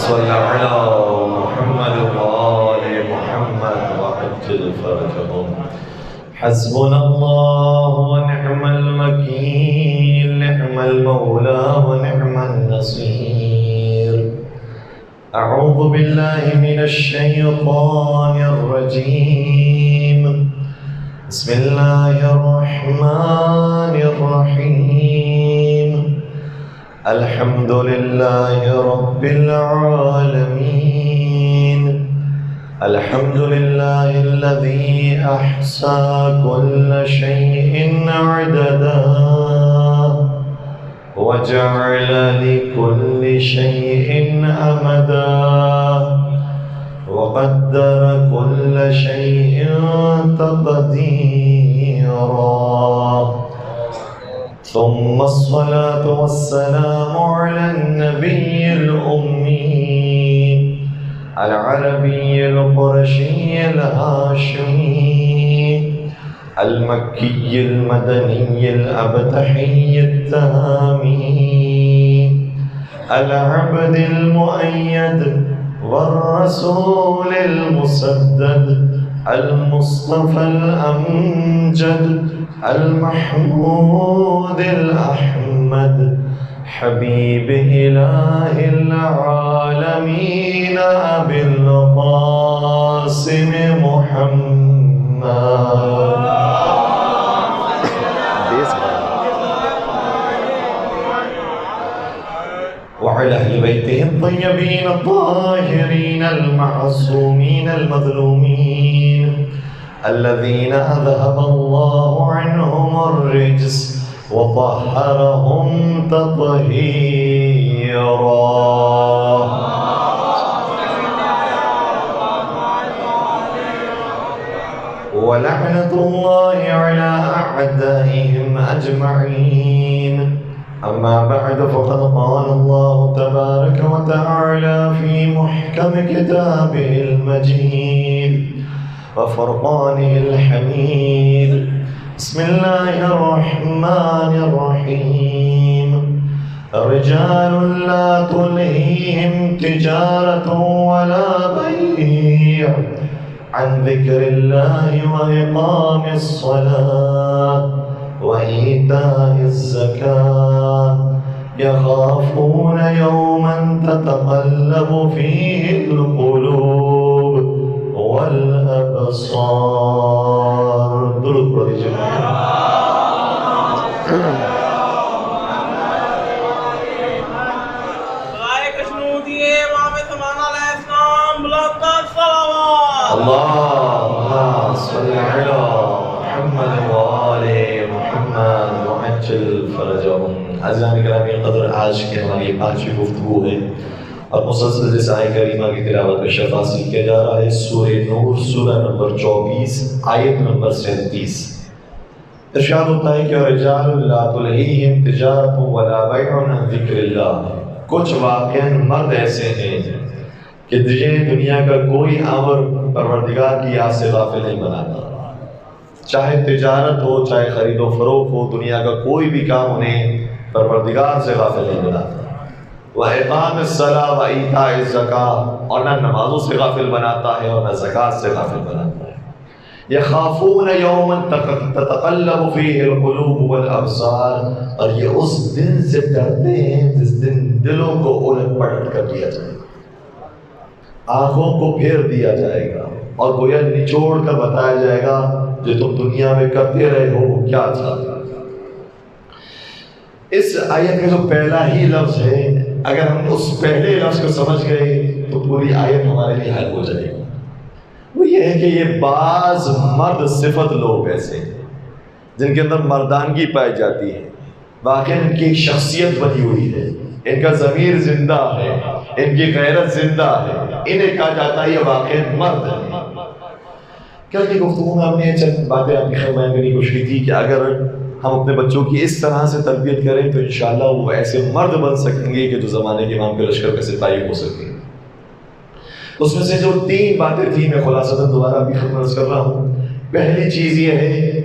صل على محمد وآل محمد وعجل فرجهم. حسبنا الله ونعم الوكيل، نعم المولى ونعم النصير. أعوذ بالله من الشيطان الرجيم. بسم الله الرحمن الرحيم. الحمد لله رب العالمين. الحمد لله الذي أحصى كل شيء عددا وجعل لكل شيء أمدا وقدر كل شيء تقديرا. ثم الصلاة والسلام على النبي الأمي العربي القرشي الهاشمي المكي المدني الأبتحي التهامي العبد المؤيد والرسول المسدد المصطفى الأمجد المحمود الأحمد حبيب إله العالمين أبي القاسم محمد وعلى أهل بيته الطيبين الطاهرين المعصومين المظلومين الذين أذهب الله عنهم الرجس وطهرهم تطهيرا. ولعنة الله على أعدائهم أجمعين. أما بعد فقد قال الله تبارك وتعالى في محكم كتابه المجيد وفرقانه الحميد. بسم الله الرحمن الرحيم. رجال لا تلهيهم تجارة ولا بيع عن ذكر الله وإقام الصلاة وإيتاء الزكاة يخافون يوما تتقلب فيه القلوب والأبصار. درود پڑھیے جماعت. اللهم صل على محمد وآل محمد وعجل فرجهم. عزیزان گرامی قدر، آج کی ہماری پانچویں گفتگو ہے اور مسلسل جس آیت کریمہ کی تلاوت میں شرف حاصل کیا جا رہا ہے سورہ نور سورہ نمبر 24 آیت نمبر 37. ارشاد ہوتا ہے کہ رجال لا تلہیہم تجارۃ ولا بیع عن ذکر اللہ. کچھ واقعاً مرد ایسے ہیں کہ جنہیں دنیا کا کوئی امر پروردگار کی یاد سے غافل نہیں بناتا. چاہے تجارت ہو، چاہے خرید و فروخت ہو، دنیا کا کوئی بھی کام انہیں پروردگار سے غافل نہیں بناتا. وَإِقَامِ الصَّلَاةِ وَإِيتَاءِ الزَّكَاةِ، اور نہ نمازوں سے غافل بناتا ہے اور نہ زکوٰۃ سے غافل بناتا ہے. يَخَافُونَ يَوْمًا تَتَقَلَّبُ فِيهِ الْقُلُوبُ وَالْأَبْصَارُ، اور یہ اس دن سے ڈرتے ہیں جس دن دلوں کو الٹ پلٹ کر دیا جائے گا، آنکھوں کو پھیر دیا جائے گا اور گویا نچوڑ کر بتایا جائے گا جو تم دنیا میں کرتے رہے ہو وہ کیا تھا. اس آیت کا جو پہلا ہی لفظ ہے، اگر ہم اس پہلے لفظ کو سمجھ گئے تو پوری آیت ہمارے لیے حل ہو جائے گی. وہ یہ ہے کہ یہ بعض مرد صفت لوگ ایسے ہیں جن کے اندر مردانگی پائی جاتی ہے، واقعی ان کی شخصیت بنی ہوئی ہے، ان کا ضمیر زندہ ہے، ان کی غیرت زندہ ہے، انہیں کہا جاتا ہے یہ واقعی مرد ہے. کل کی گفتگو میں ہم نے چند باتیں آپ کی خیر بیان کرنے کی کوشش کی تھی کہ اگر ہم اپنے بچوں کی اس طرح سے تربیت کریں تو انشاءاللہ وہ ایسے مرد بن سکیں گے کہ جو زمانے کے امام کے لشکر کا سپاہی ہو سکیں. اس میں سے جو 3 باتیں تھیں میں خلاصتاً دوبارہ بھی خدمت کر رہا ہوں. پہلی چیز یہ ہے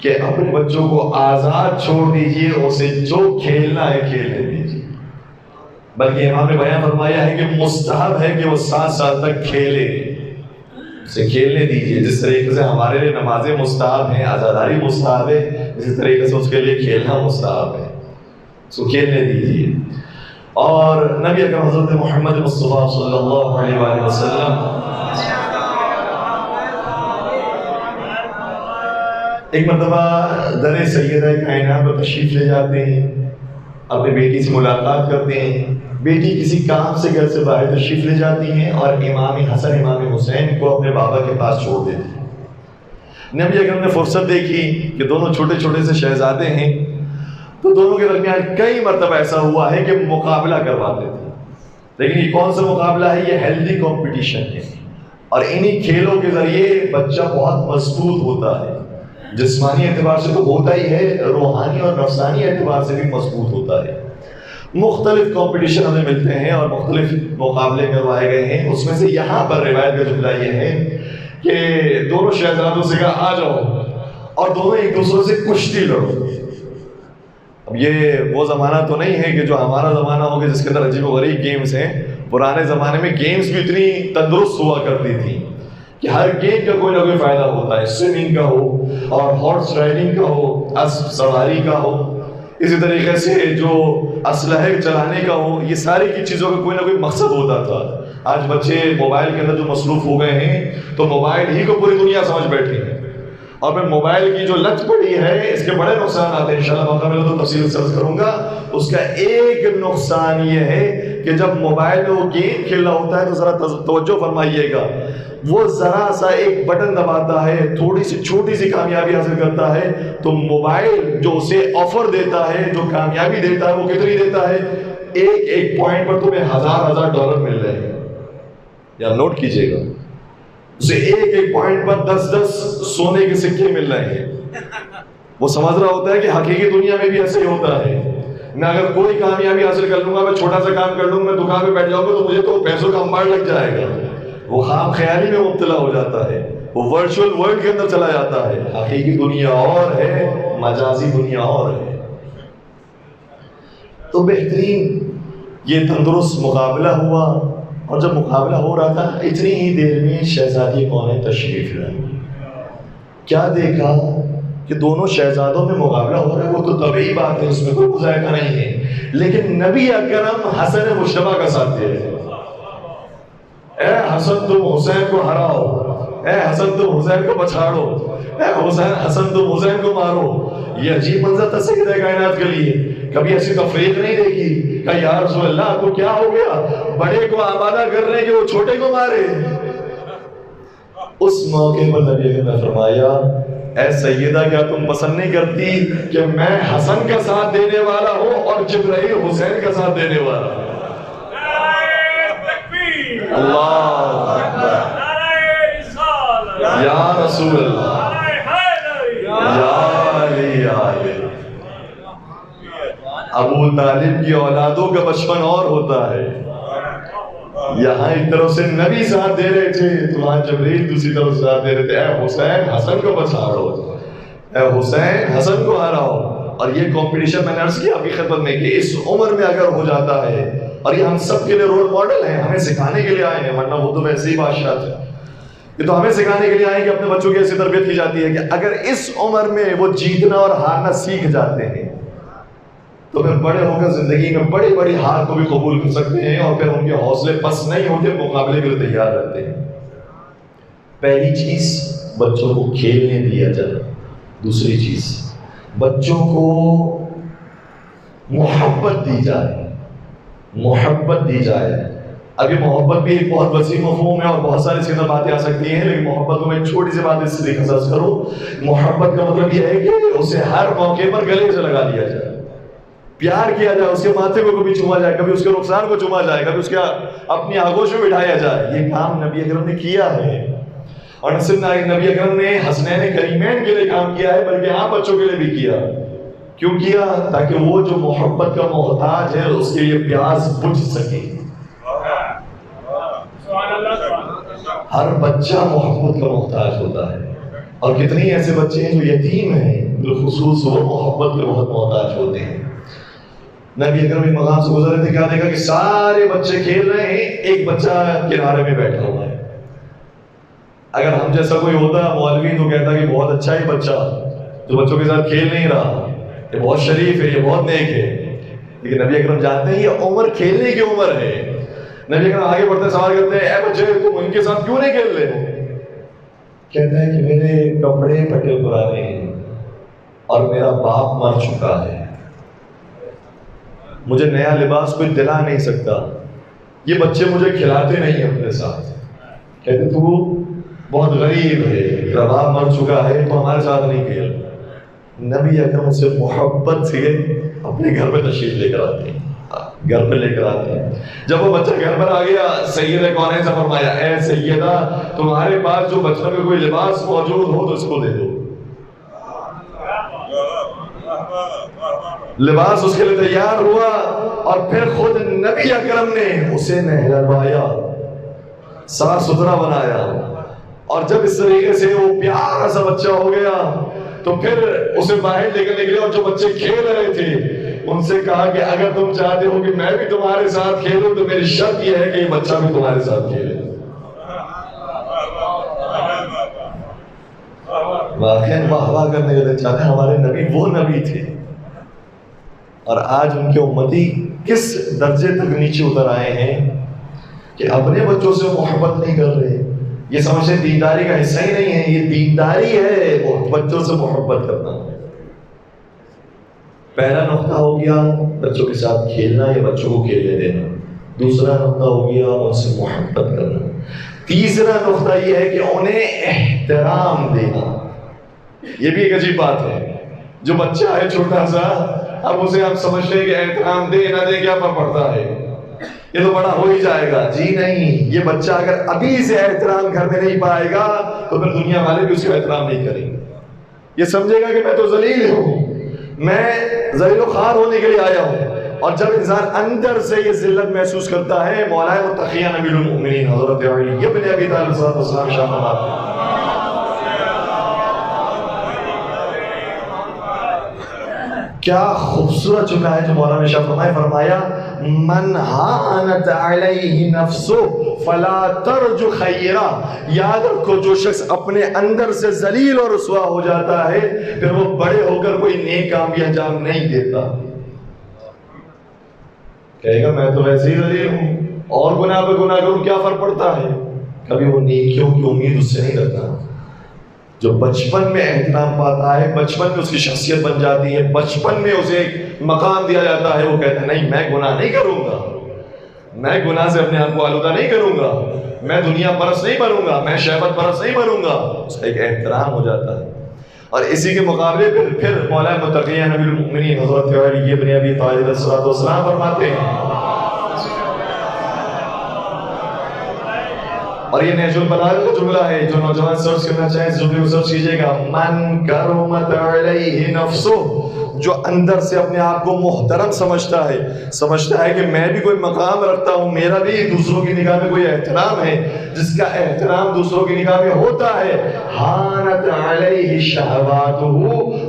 کہ اپنے بچوں کو آزاد چھوڑ دیجئے، اسے جو کھیلنا ہے کھیلنے دیجئے. بلکہ امام نے بیان فرمایا ہے کہ مستحب ہے کہ وہ 7 سال تک کھیلے، اسے کھیلنے دیجیے. جس طریقے سے ہمارے لیے نمازیں مستحب ہیں، عزاداری مستحب ہے، اسی طریقے سے اس کے لیے کھیلنا مستحب ہے، اس کو کھیلنے دیجیے. اور نبی اکرم حضرت محمد مصطفیٰ صلی اللہ علیہ وآلہ وسلم ایک مرتبہ در سیدہ کائنات پر تشریف لے جاتے ہیں، اپنی بیٹی سے ملاقات کرتے ہیں. بیٹی کسی کام سے گھر سے باہر تشریف لے جاتی ہیں اور امام حسن امام حسین کو اپنے بابا کے پاس چھوڑ دیتی ہیں. نبی اکرم نے فرصت دیکھی کہ دونوں چھوٹے چھوٹے سے شہزادے ہیں، تو دونوں کے درمیان کئی مرتبہ ایسا ہوا ہے کہ مقابلہ کرواتے تھے. لیکن یہ کون سا مقابلہ ہے؟ یہ ہیلدی کمپٹیشن ہے، اور انہی کھیلوں کے ذریعے بچہ بہت مضبوط ہوتا ہے. جسمانی اعتبار سے تو ہوتا ہی ہے، روحانی اور نفسانی اعتبار سے بھی مضبوط ہوتا ہے. مختلف کمپٹیشن ہمیں ملتے ہیں اور مختلف مقابلے کروائے گئے ہیں. اس میں سے یہاں پر روایت کا جملہ یہ ہے کہ دونوں شہزادوں سے کہا آ جاؤ، اور دونوں ایک دوسرے سے کشتی لڑو. اب یہ وہ زمانہ تو نہیں ہے کہ جو ہمارا زمانہ ہوگا جس کے اندر عجیب و غریب گیمز ہیں. پرانے زمانے میں گیمز بھی اتنی تندرست ہوا کرتی تھی کہ ہر گیم کا کوئی نہ کوئی فائدہ ہوتا ہے. سوئمنگ کا ہو اور ہارس رائڈنگ کا ہو، اسب سواری کا ہو، اسی طریقے سے جو اسلحے چلانے کا ہو، یہ ساری کی چیزوں کا کوئی نہ کوئی مقصد ہوتا تھا. آج بچے موبائل کے اندر جو مصروف ہو گئے ہیں تو موبائل ہی کو پوری دنیا سمجھ بیٹھے ہیں، اور میں موبائل کی جو لت پڑی ہے اس کے بڑے نقصانات ہیں. انشاءاللہ موقع ملے تو تفصیل سے عرض کروں گا. اس کا ایک نقصان یہ ہے کہ جب موبائل میں وہ گیم کھیل رہا ہوتا ہے تو ذرا توجہ فرمائیے گا، وہ ذرا سا ایک بٹن دباتا ہے، تھوڑی سی چھوٹی سی کامیابی حاصل کرتا ہے، تو موبائل جو اسے آفر دیتا ہے، جو کامیابی دیتا ہے، وہ کتنی دیتا ہے؟ ایک پوائنٹ پر تمہیں $1000 مل رہے ہیں. یا نوٹ کیجئے گا، اسے ایک پوائنٹ پر 10 سونے کے سکے مل رہے ہیں. وہ سمجھ رہا ہوتا ہے کہ حقیقی دنیا میں بھی ایسے ہی ہوتا ہے. میں اگر کوئی کامیابی حاصل کر لوں گا، میں چھوٹا سا کام کر لوں گا، میں دکان پہ بیٹھ جاؤں گا تو مجھے تو پیسوں کا انبار لگ جائے گا. وہ خواب خیالی میں مبتلا ہو جاتا ہے، وہ ورچوئل ورلڈ کے اندر چلا جاتا ہے. حقیقی دنیا اور ہے، مجازی دنیا اور ہے. تو بہترین یہ تندرست مقابلہ ہوا، اور جب مقابلہ ہو رہا تھا اتنی ہی دیر میں شہزادی کون تشریف لائی. کیا دیکھا کہ دونوں شہزادوں میں مقابلہ ہو رہا ہے، وہ تو طبیعی بات ہے، اس میں کوئی مذائقہ نہیں ہے. لیکن نبی اکرم حسن مشتبہ کا ساتھ دے رہے ہیں. اے حسن تم حسین کو ہراؤ، اے حسن تم حسین کو پچھاڑو، اے حسن تم حسین کو مارو. یہ عجیب منظر تھا سیدہ کائنات کے لیے. کبھی ایسی تفریق نہیں دیکھی کہ یا رسول اللہ آپ کو کیا ہو گیا، بڑے کو آمادہ کر رہے کہ وہ چھوٹے کو مارے. اس موقع پر نبی اکرم نے فرمایا اے سیدہ کیا تم پسند نہیں کرتی کہ میں حسن کا ساتھ دینے والا ہوں اور جبرائیل حسین کا ساتھ دینے والا ہوں. اللہ اکبر، یا رسول اللہ، یا علی آلہ. ابو طالب کی اولادوں کا بچپن اور ہوتا ہے. یہاں ایک طرف سے نبی ساتھ دے رہے تھے تو وہاں جبریل دوسری طرف ساتھ دے رہے تھے. اے حسین حسن کو بچاڑو، اے حسین حسن کو ہراؤ. اور یہ کمپٹیشن میں نے عرض کیا آپ کی خدمت میں کہ اس عمر میں اگر ہو جاتا ہے، اور یہ ہم سب کے لیے رول ماڈل ہیں، ہمیں سکھانے کے لیے آئے ہیں، ورنہ وہ تو ویسے ہی بادشاہ تھے. یہ تو ہمیں سکھانے کے لیے آئے کہ اپنے بچوں کی ایسی تربیت کی جاتی ہے کہ اگر اس عمر میں وہ جیتنا اور ہارنا سیکھ جاتے ہیں تو پھر بڑے ہو کر زندگی میں بڑی بڑی ہار کو بھی قبول کر سکتے ہیں، اور پھر ان کے حوصلے پست نہیں ہوتے، مقابلے کے لیے تیار رہتے ہیں. پہلی چیز بچوں کو کھیلنے دیا جائے. دوسری چیز بچوں کو محبت دی جائے، محبت دی جائے. ابھی محبت بھی ایک بہت وسیع مفہوم ہے اور بہت ساری اس کے اندر باتیں آ سکتی ہیں، لیکن محبت کو میں ایک چھوٹی سی بات اس سے عرض کروں. محبت کا مطلب یہ ہے کہ اسے ہر موقع پر گلے سے لگا دیا جائے، پیار کیا جائے، اس کے ماتھے کو کبھی چوما جائے، کبھی اس کے رخسار کو چوما جائے، کبھی اس کے اپنی آغوش میں بٹھایا جائے. یہ کام نبی اکرم نے کیا ہے، اور نہ صرف نبی اکرم نے حسنین کریمین کے لیے کام کیا ہے بلکہ آپ بچوں کے لیے بھی کیا. کیوں کیا؟ تاکہ وہ جو محبت کا محتاج ہے اس کے لیے پیاس بجھ سکے. ہر بچہ محبت کا محتاج ہوتا ہے، اور کتنے ایسے بچے ہیں جو یتیم ہیں، بالخصوص وہ محبت کے بہت محتاج ہوتے ہیں. نبی اکرم اس مقام سے گزر رہے تھے، کیا دیکھا کہ سارے بچے کھیل رہے ہیں، ایک بچہ کنارے میں بیٹھا ہوا ہے۔ اگر ہم جیسا کوئی ہوتا مولوی تو کہتا کہ بہت اچھا ہی بچہ جو بچوں کے ساتھ کھیل نہیں رہا، یہ بہت شریف ہے، یہ بہت نیک ہے۔ لیکن نبی اکرم جانتے ہیں یہ عمر کھیلنے کی عمر ہے۔ نبی اکرم آگے بڑھتے سوال کرتے ہیں، اے بچے تم ان کے ساتھ کیوں نہیں کھیل رہے ہو؟ کہتا ہے کہ میرے کپڑے پھٹے پرانے ہیں اور میرا باپ مر چکا ہے، مجھے نیا لباس کوئی دلا نہیں سکتا، یہ بچے مجھے کھلاتے نہیں اپنے ساتھ۔ کہتے تو بہت غریب ہے، تیرا باپ مر چکا ہے تو ہمارے ساتھ نہیں کھیل۔ نبی اکرم سے محبت سے اپنے گھر پہ تشریف لے کر آتے ہیں، گھر پہ لے کر آتے ہیں۔ جب وہ بچہ گھر پر آ گیا، سیدہ کونین سے فرمایا، اے سیدہ تمہارے پاس جو بچوں میں کوئی لباس موجود ہو تو اس کو دے دو۔ لباس اس کے لیے تیار ہوا اور پھر خود نبی اکرم نے اسے نہلوایا، صاف ستھرا بنایا، اور جب اس طریقے سے وہ پیارا سا بچہ ہو گیا تو پھر اسے باہر لے کر نکلے، اور جو بچے کھیل رہے تھے ان سے کہا کہ اگر تم چاہتے ہو کہ میں بھی تمہارے ساتھ کھیلوں تو میری شرط یہ ہے کہ یہ بچہ بھی تمہارے ساتھ کھیلے۔ واقعاً واہ واہ کرنے کے لیے چاہتے ہیں، ہمارے نبی وہ نبی تھے، اور آج ان کے امتی کس درجے تک نیچے اتر آئے ہیں کہ اپنے بچوں سے محبت نہیں کر رہے۔ یہ سمجھتے دینداری کا حصہ ہی نہیں ہے، یہ دینداری ہے بچوں سے محبت کرنا۔ پہلا نقطہ ہو گیا بچوں کے ساتھ کھیلنا یا بچوں کو کھیلنے دینا، دوسرا نقطہ ہو گیا ان سے محبت کرنا، تیسرا نقطہ یہ ہے کہ انہیں احترام دینا۔ یہ بھی ایک عجیب بات ہے، جو بچہ ہے چھوٹا سا، اب اسے آپ سمجھتے ہیں کہ احترام دے نہ دے کیا فرق پڑتا ہے، یہ تو بڑا ہو ہی جائے گا۔ جی نہیں، یہ بچہ اگر ابھی سے احترام گھر میں نہیں پائے گا تو پھر دنیا والے بھی اس کا احترام نہیں کریں گے۔ یہ سمجھے گا کہ میں تو ذلیل ہوں، میں ذلیل و خوار ہونے کے لیے آیا ہوں، اور جب انسان اندر سے یہ ذلت محسوس کرتا ہے، مولا متقیان امیر المؤمنین حضرت علی ابن ابی طالب صلی اللہ علیہ وسلم شاہ فرماتے ہیں، کیا خوبصورت جملہ ہے جو مولانا شاہ فرمایا، من ہانت علیہ نفسہ فلا ترج خیرہ، یاد رکھو جو شخص اپنے اندر سے ذلیل اور رسوا ہو جاتا ہے پھر وہ بڑے ہو کر کوئی نیک کام بھی انجام نہیں دیتا، کہے گا میں تو ویسے ہی ذلیل ہوں اور گناہ پہ گناہ کروں، کیا فرق پڑتا ہے، کبھی وہ نیکیوں کی امید اس سے نہیں رکھتا۔ جو بچپن میں احترام پاتا ہے، بچپن میں اس کی شخصیت بن جاتی ہے، بچپن میں اسے ایک مقام دیا جاتا ہے، وہ کہتا ہے نہیں میں گناہ نہیں کروں گا، میں گناہ سے اپنے آپ کو آلودہ نہیں کروں گا، میں دنیا پرست نہیں بنوں گا، میں شہوت پرست نہیں بنوں گا، اس کا ایک احترام ہو جاتا ہے۔ اور اسی کے مقابلے پھر مولا متقیان امیر المؤمنین حضرت علی ابن ابی طالب علیہ السلام فرماتے ہیں، اور یہ نہج البلاغہ کا جملہ ہے، جو نوجوان سرچ کرنا چاہیں اس جملے کو سرچ کیجئے گا، من کرمت علیہ نفسہ، جو اندر سے اپنے آپ کو محترم سمجھتا ہے کہ میں بھی کوئی مقام رکھتا ہوں، میرا بھی دوسروں کی نگاہ میں کوئی احترام ہے، جس کا احترام دوسروں کی نگاہ میں ہوتا ہے، حانت علیہ شہواتہ،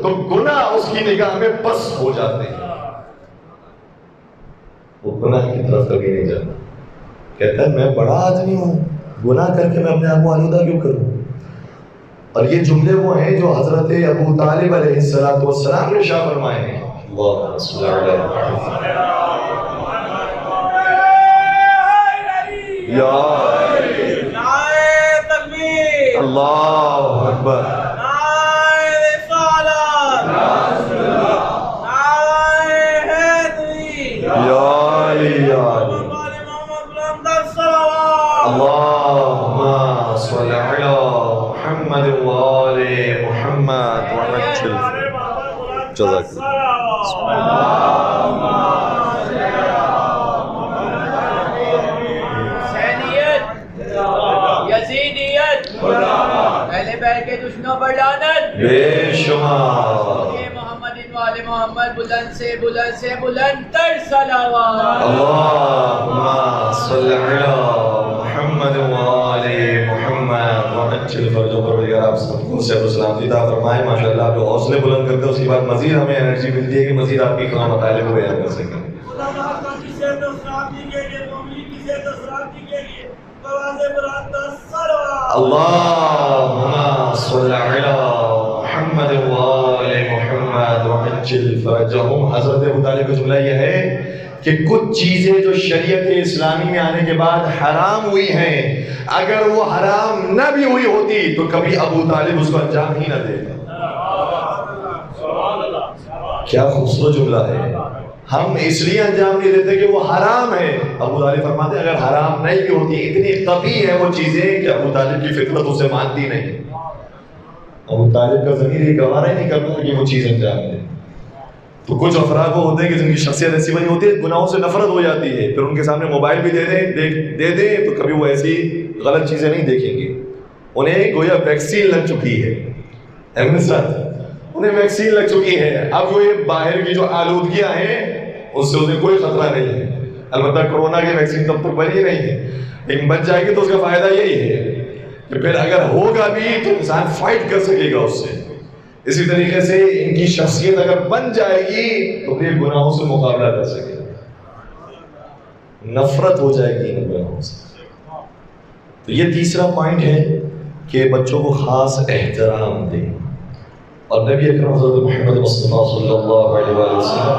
تو گناہ اس کی نگاہ میں پس ہو جاتے ہیں، وہ گناہ کی طرف کبھی نہیں جاتا، کہتا ہے میں بڑا آدمی ہوں، گناہ کر کے میں اپنے آپ کو آلودہ کیوں کروں۔ اور یہ جملے وہ ہیں جو حضرت ابو طالب علیہ السلام نے ارشاد فرمائے ہیں۔ اللہم صلی علی محمد یا تکبیر، اللہ اکبر، اللهم صل على محمد وآل محمد وعجل جزاك یزیدیت اہل بیت کے دشمنوں پر لعنت بے شمار، محمد وآل محمد بلند سے بلند تر صلوات، اللهم صل على محمد وآل محمد وعجل فرجہ، پروردگار آپ سب کو صحت و سلامتی عطا فرمائے۔ ماشاءاللہ آپ جو حوصلے بلند کرتے ہیں اس کے بعد مزید ہمیں انرجی ملتی ہے کہ مزید آپ کی کام مطالب کو بیان کر سکیں۔ اللهم صل علی محمد وآل محمد وعجل فرجهم. حضرت ابو طالب کا جملہ یہ ہے کہ کچھ چیزیں جو شریعت اسلامی میں آنے کے بعد حرام ہوئی ہیں، اگر وہ حرام نہ بھی ہوئی ہوتی تو کبھی ابو طالب اس کو انجام ہی نہ دیتا. کیا خوبصورت جملہ ہے. ہم اس لیے انجام نہیں دیتے کہ وہ حرام ہے. ابو طالب فرماتے ہیں اگر حرام نہیں بھی ہوتی، اتنی قبیح ہے وہ چیزیں کہ ابو طالب کی فطرت اسے مانتی نہیں. ابو طالب کا ضمیر یہ گوارا ہی نہیں کرتا کہ وہ چیز انجام دے. تو کچھ افراد وہ ہوتے ہیں کہ جن کی شخصیت ایسی بنی ہوتی ہے، گناہوں سے نفرت ہو جاتی ہے، پھر ان کے سامنے موبائل بھی دے دیں تو کبھی وہ ایسی غلط چیزیں نہیں دیکھیں گے. انہیں گویا ویکسین لگ چکی ہے. انہیں ویکسین لگ چکی ہے. اب وہ یہ باہر کی جو آلودگیاں ہیں اس سے انہیں کوئی خطرہ نہیں ہے. البتہ کورونا کی ویکسین تب تک بنی نہیں ہے، لیکن بن جائے گی تو اس کا فائدہ یہی ہے کہ پھر اگر ہوگا بھی تو انسان فائٹ کر سکے گا اس سے. اسی طریقے سے ان کی شخصیت اگر بن جائے گی تو پھر گناہوں سے مقابلہ کر سکے گا، نفرت ہو جائے گی ان گناہوں سے. تو یہ تیسرا پوائنٹ ہے کہ بچوں کو خاص احترام دیں. اور نبی اکرم حضرت محمد مصطفیٰ صلی اللہ علیہ وسلم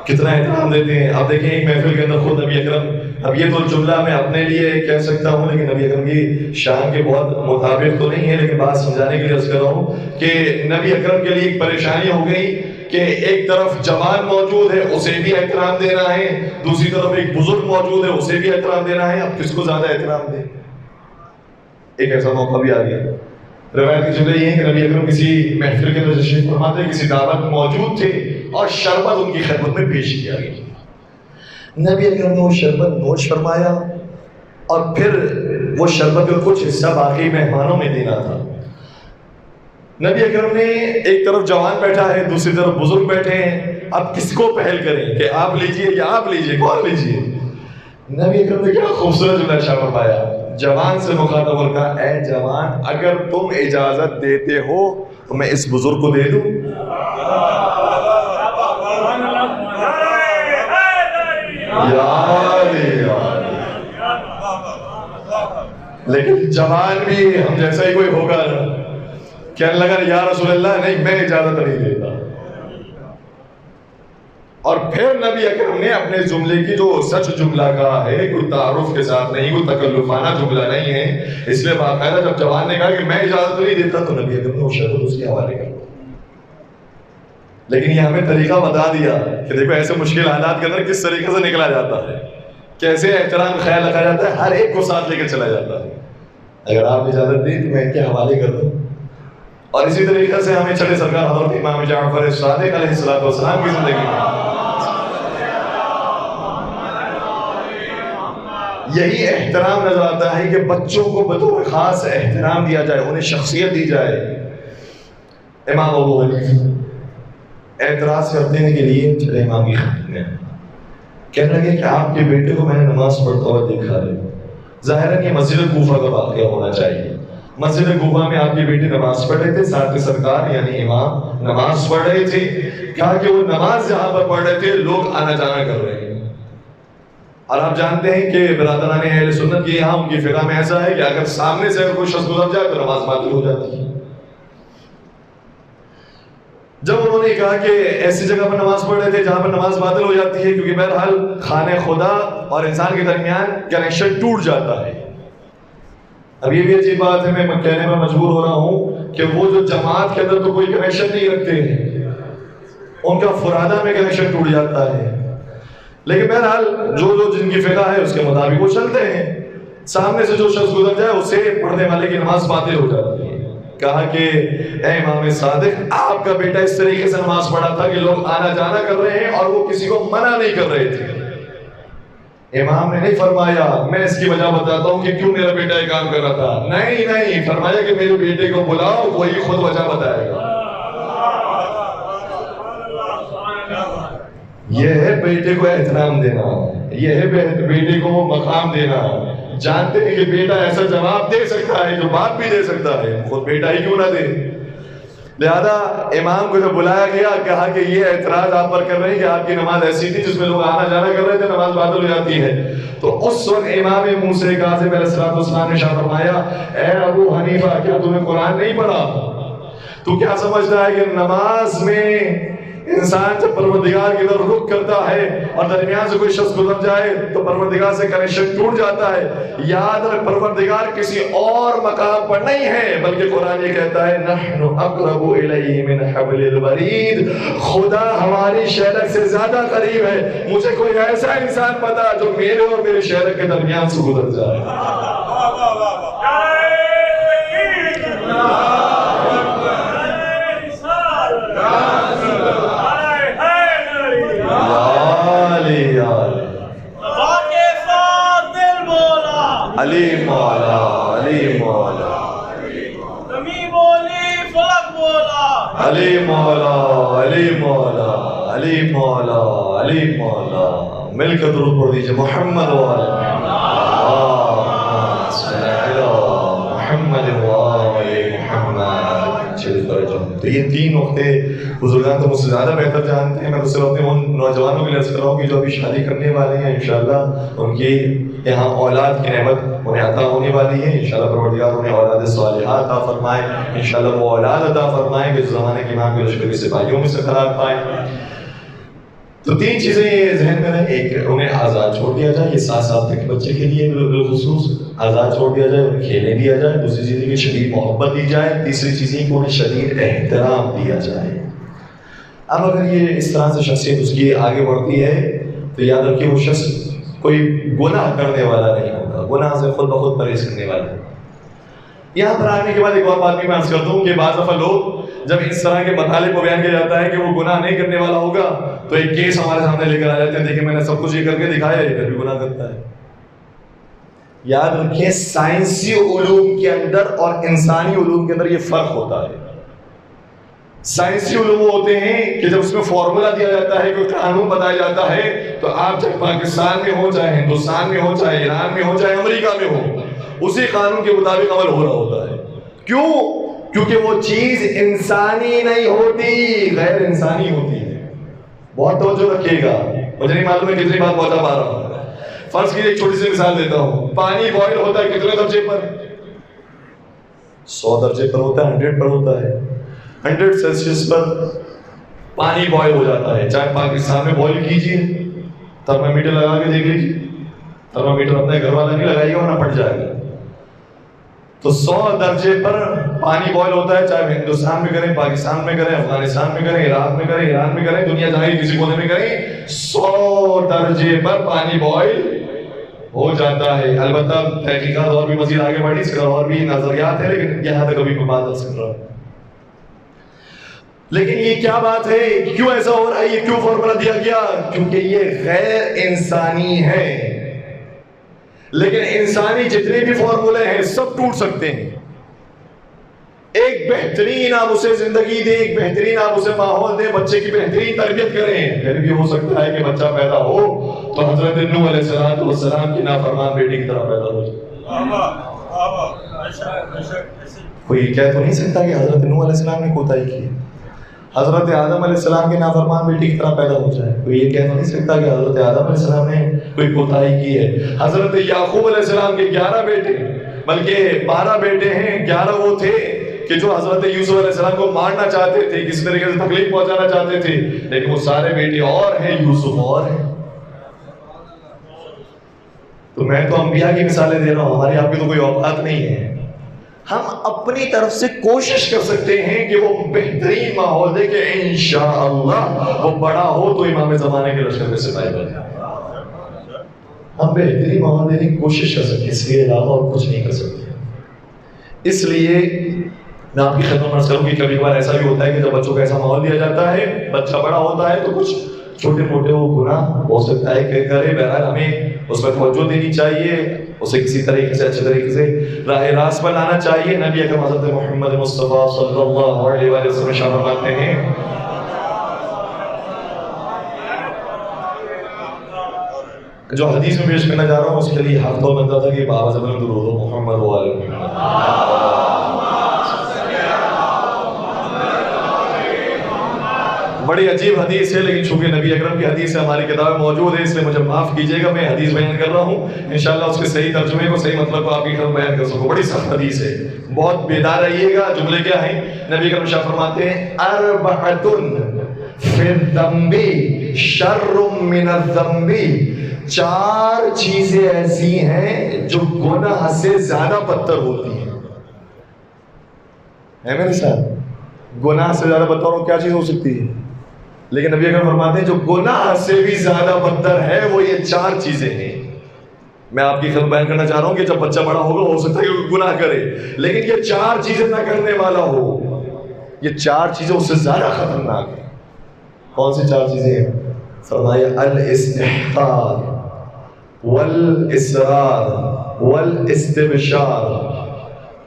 کتنا احترام دیتے ہیں. اب دیکھیں ایک محفل کے اندر خود نبی اکرم، اب یہ تو جملہ میں اپنے لیے کہہ سکتا ہوں لیکن نبی اکرم کی شان کے بہت مطابق تو نہیں ہے، لیکن بات سمجھانے کے لیے عرض کر رہا ہوں کہ نبی اکرم کے لیے ایک پریشانی ہو گئی کہ ایک طرف جوان موجود ہے اسے بھی احترام دینا ہے، دوسری طرف ایک بزرگ موجود ہے اسے بھی احترام دینا ہے. اب کس کو زیادہ احترام دیں؟ ایک ایسا موقع بھی آ گیا. روایت کی جملہ یہ ہے کہ نبی اکرم کسی محفل کے اندر تشریف فرما تھے، کسی دعوت موجود تھے اور شربت ان کی خدمت میں پیش کیا گیا. نبی اکرم نے وہ شربت نوش فرمایا اور پھر وہ شربت کا کچھ حصہ باقی مہمانوں میں دینا تھا. نبی اکرم نے ایک طرف جوان بیٹھا ہے، دوسری طرف بزرگ بیٹھے ہیں. اب کس کو پہل کریں کہ آپ لیجئے یا آپ لیجئے، کون لیجئے؟ نبی اکرم نے کیا خوبصورت جملہ ارشاد فرمایا. جوان سے مخاطب اور کہا اے جوان اگر تم اجازت دیتے ہو تو میں اس بزرگ کو دے دوں. لیکن جوان بھی ہم جیسا ہی کوئی ہوگا کہنے لگا یا رسول اللہ نہیں میں اجازت نہیں دیتا. اور پھر نبی اکرم نے اپنے جملے کی جو سچ جملہ کہا ہے، کوئی تعارف کے ساتھ نہیں، کوئی تکلفانہ جملہ نہیں ہے، اس لیے باقاعدہ جب جوان نے کہا کہ میں اجازت نہیں دیتا تو نبی اکرم نے وہ شرط اس کے حوالے کر. لیکن یہ ہمیں طریقہ بتا دیا کہ دیکھو ایسے مشکل حالات کے اندر کس طریقے سے نکلا جاتا ہے، کیسے احترام کا خیال رکھا جاتا ہے، ہر ایک کو ساتھ لے کر چلا جاتا ہے. اگر آپ اجازت دیں تو میں ان کے حوالے کر دوں. اور اسی طریقے سے ہمیں چھٹے سرکار حضرت امام جعفر صادق علیہ السلام کی زندگی میں یہی احترام نظر آتا ہے کہ بچوں کو بطور خاص احترام دیا جائے، انہیں شخصیت دی جائے. امام ابو حنیفہ اعتراض کرنے کے لیے چلے امام کی خدمت میں، کہنے لگے کہ آپ کے بیٹے کو میں نے نماز پڑھتا ہوا دیکھا ہے. ظاہراً یہ مسجد کوفہ کا واقعہ ہونا چاہیے. مسجد کوفہ میں آپ کے بیٹے نماز پڑھ رہے تھے، ساتھ سرکار یعنی امام نماز پڑھ رہے تھے. کہا کہ وہ نماز جہاں پر پڑھ رہے تھے لوگ آنا جانا کر رہے ہیں. اور آپ جانتے ہیں کہ برادران اہل سنت کے یہاں ان کی فقہ میں ایسا ہے کہ اگر سامنے سے کوئی شخص گزر جائے تو نماز باطل ہو جاتی ہے. جب انہوں نے کہا کہ ایسی جگہ پر نماز پڑھ رہے تھے جہاں پر نماز باطل ہو جاتی ہے کیونکہ بہرحال خانہ خدا اور انسان کے درمیان کنیکشن ٹوٹ جاتا ہے. اب یہ بھی عجیب بات ہے، میں کہنے میں مجبور ہو رہا ہوں کہ وہ جو جماعت کے اندر تو کوئی کنیکشن نہیں رکھتے ہیں، ان کا فرادہ میں کنیکشن ٹوٹ جاتا ہے. لیکن بہرحال جو جن کی فقہ ہے اس کے مطابق وہ چلتے ہیں. سامنے سے جو شخص گزر جائے اسے پڑھنے والے کی نماز باطل ہو جاتی ہے. کہا کہ اے امام صادق آپ کا بیٹا اس طریقے سے نماز پڑھا تھا کہ لوگ آنا جانا کر رہے ہیں اور وہ کسی کو منع نہیں کر رہے تھے. امام نے نہیں فرمایا میں اس کی وجہ بتاتا ہوں کہ کیوں میرا بیٹا یہ کام کر رہا تھا. نہیں فرمایا کہ میرے بیٹے کو بلاؤ وہی خود وجہ بتائے گا. یہ ہے بیٹے کو احترام دینا، یہ ہے بیٹے کو مقام دینا. جانتے ہیں کہ بیٹا ایسا جواب دے سکتا ہے جو باپ بھی دے سکتا ہے، خود بیٹا ہی کیوں نہ دے. لہذا امام کو جب بلایا گیا کہا کہ یہ اعتراض آپ پر کر رہے ہیں کہ آپ کی نماز ایسی تھی جس میں لوگ آنا جانا کر رہے تھے، نماز باطل ہو جاتی ہے. تو اس وقت امام موسیٰ کاظم علیہ السلام نے ارشاد فرمایا اے ابو حنیفہ کیا تم نے قرآن نہیں پڑھا؟ تو کیا سمجھتا ہے کہ نماز میں انسان جب پروردگار کی طرف رخ کرتا ہے اور درمیان سے کوئی شخص گزر جائے تو پروردگار سے کنیکشن ٹوٹ جاتا ہے؟ یاد رکھ پروردگار کسی اور مقام پر نہیں ہے، بلکہ قرآن یہ کہتا ہے نحن اقرب الیہ من حبل الورید، خدا ہماری شہرک سے زیادہ قریب ہے. مجھے کوئی ایسا انسان پتا جو میرے اور میرے شہرک کے درمیان سے گزر جائے. علی مولا علی مولا زمین بولی فلک بولا علی مولا علی مولا علی مولا علی مولا. مل کر درود پڑھ دیجئے محمد وآل محمد وآل محمد چل فرجم. تو یہ تین نقطے بزرگان تو مجھ سے زیادہ بہتر جانتے ہیں. میں تو صرف اپنے ان نوجوانوں کے لیے عرض کر رہا ہوں کہ جو ابھی شادی کرنے والے ہیں انشاءاللہ ان کی یہاں اولاد کی نعمت انہیں عطا ہونے والی ہے. انشاءاللہ پروردگار انہیں اولاد صالحہ عطا فرمائے. انشاءاللہ وہ اولاد عطا فرمائے کہ زمانے کے امام کے لشکری سپاہیوں میں سے قرار پائیں. تو تین چیزیں یہ ذہن میں رہیں. ایک انہیں آزاد چھوڑ دیا جائے، یہ 7 سال تک بچے کے لیے بالخصوص آزاد چھوڑ دیا جائے، انہیں کھیلنے دیا جائے. دوسری چیز کہ شدید محبت دی جائے. تیسری چیز کہ انہیں شدید احترام دیا جائے. اب اگر یہ اس طرح سے شخصیت اس کی آگے بڑھتی ہے تو یاد رکھیے وہ شخص کوئی گناہ کرنے والا نہیں ہوگا، گناہ سے خود بخود پرہیز کرنے والا ہے. یہاں پر آنے کے بعد ایک اور بات بھی میں عرض کرتا ہوں کہ بعض دفعہ لوگ جب اس طرح کے مطالب کو بیان کیا جاتا ہے کہ وہ گناہ نہیں کرنے والا ہوگا تو ایک کیس ہمارے سامنے لے کر آ جاتے ہیں، دیکھیں میں نے سب کچھ یہ کر کے دکھایا، یہ پھر بھی گناہ کرتا ہے. یاد رکھیں سائنسی علوم کے اندر اور انسانی علوم کے اندر یہ فرق ہوتا ہے. سائنسی علوم ہوتے ہیں کہ جب اس میں فارمولا دیا جاتا ہے، کوئی قانون بتایا جاتا ہے تو آپ چاہے پاکستان میں ہو، چاہے ہندوستان میں ہو، چاہے ایران میں ہو، چاہے امریکہ میں ہو، اسی قانون کے مطابق عمل ہو رہا ہوتا ہے. کیوں؟ کیونکہ وہ چیز انسانی نہیں ہوتی، غیر انسانی ہوتی ہے. بہت توجہ رکھیے گا، مجھے نہیں معلوم ہے کتنی بات پہنچا پا رہا ہوں. فرض کیجیے ایک چھوٹی سی مثال دیتا ہوں. پانی بوائل ہوتا ہے کتنے درجے پر؟ 100 درجے پر ہوتا ہے، 100 پر ہوتا ہے. 100 سیلسیس پر پانی بوائل ہو جاتا ہے. چاہے پاکستان میں بوائل کیجیے، تھرمامیٹر لگا کے دیکھ لیجیے. تھرمامیٹر اپنے گھر والا نہیں لگائیے ورنہ پھٹ جائے گا. تو 100 درجے پر پانی بوائل ہوتا ہے، چاہے ہندوستان میں کریں، پاکستان میں کریں، افغانستان میں کریں، عراق میں کریں، ایران میں کریں، دنیا جہاں کسی کونے میں کریں، 100 درجے پر پانی بوائل ہو جاتا ہے. البتہ تحقیقات اور بھی مزید آگے بڑھی، اس کا اور بھی نظریات ہیں، لیکن یہاں تک ابھی بات نہیں کر رہا ہوں. لیکن یہ کیا بات ہے، کیوں ایسا ہو رہا ہے، یہ کیوں فارمولا دیا گیا؟ کیونکہ یہ غیر انسانی ہے. لیکن انسانی جتنے بھی فارمولے ہیں سب ٹوٹ سکتے ہیں. ایک بہترین آپ اسے زندگی دیں، ایک بہترین آپ اسے ماحول دیں، بچے کی بہترین تربیت کریں، پھر بھی ہو سکتا ہے کہ بچہ پیدا ہو تو حضرت نوح علیہ السلام کی نافرمان بیٹی کی طرح پیدا ہو جائے. کوئی کہہ تو نہیں سکتا کہ حضرت نوح علیہ السلام نے کوتاہی کی، حضرت آدم علیہ السلام کی نافرمان بیٹی کی طرح پیدا ہو جائے. کوئی یہ کہہ تو نہیں سکتا کہ حضرت آدم علیہ السلام نے کوئی کوتاہی کی ہے. حضرت یعقوب علیہ السلام کے 11 بیٹے بلکہ 12 بیٹے ہیں، 11 وہ تھے کہ جو حضرت یوسف علیہ السلام کو مارنا چاہتے تھے، کسی طریقے سے تکلیف پہنچانا چاہتے تھے، لیکن وہ سارے بیٹے اور ہیں، یوسف اور ہیں. تو میں تو انبیاء کی مثالیں دے رہا ہوں، ہماری آپ کی تو کوئی اوقات نہیں ہے. ہم اپنی طرف سے کوشش کر سکتے ہیں کہ وہ بہترین ماحول دے کہ انشاءاللہ وہ بڑا ہو تو امام زمانے کے لشکر میں سپاہی بنے. ہم بہترین ماحول دینے کی کوشش کر سکتے ہیں، اس کے علاوہ اور کچھ نہیں کر سکتے. اس لیے میں آپ کی خدمت میں عرض کروں کہ کبھی کبھار ایسا بھی ہوتا ہے کہ جب بچوں کو ایسا ماحول دیا جاتا ہے، بچہ بڑا ہوتا ہے تو کچھ چھوٹے موٹے وہ گناہ ہو سکتا ہے کہ کرے. بہرحال ہمیں اس پر توجہ دینی چاہیے، اسے کسی طریقے سے اچھے طریقے سے راہ راست پر لانا چاہیے. نبی اکرم حضرت محمد مصطفیٰ صلی اللہ علیہ وآلہ وسلم شاہ فرماتے ہیں جو حدیث میں پیش کرنا جا رہا ہوں اس کے لیے ہفتہ بنتا تھا کہ بابا زبان درود محمد و آل محمد. بڑی عجیب حدیث ہے، لیکن چونکہ نبی اکرم کی حدیث ہماری کتاب میں موجود ہے، اس لیے مجھے معاف کیجیے گا، میں حدیث بیان کر رہا ہوں، انشاءاللہ اس کے صحیح ترجمے کو، صحیح مطلب کو آپ کی خدمت بیان کر سکوں۔ بڑی سخت حدیث ہے، بہت بیدار رہیے گا۔ جملے کیا ہیں؟ نبی اکرم شاہ فرماتے ہیں اربعۃ فی الذنب شر من الذنب، 4 چیزیں ایسی ہیں جو گناہ سے زیادہ بدتر ہوتی ہیں۔ ہے میرے ساتھ؟ گناہ سے زیادہ بدتر اور کیا چیز ہو سکتی ہے؟ لیکن نبی اکرم فرماتے ہیں جو گناہ سے بھی زیادہ بدتر ہے وہ یہ 4 چیزیں ہیں۔ میں آپ کی خدمت بیان کرنا چاہ رہا ہوں کہ جب بچہ بڑا ہوگا ہو سکتا ہے کہ گناہ کرے، لیکن یہ 4 چیزیں نہ کرنے والا ہو، یہ 4 چیزیں اس سے زیادہ خطرناک ہیں۔ کون سی 4 چیزیں ہیں؟ فرمایا الاستحقار والاصرار والاستبشار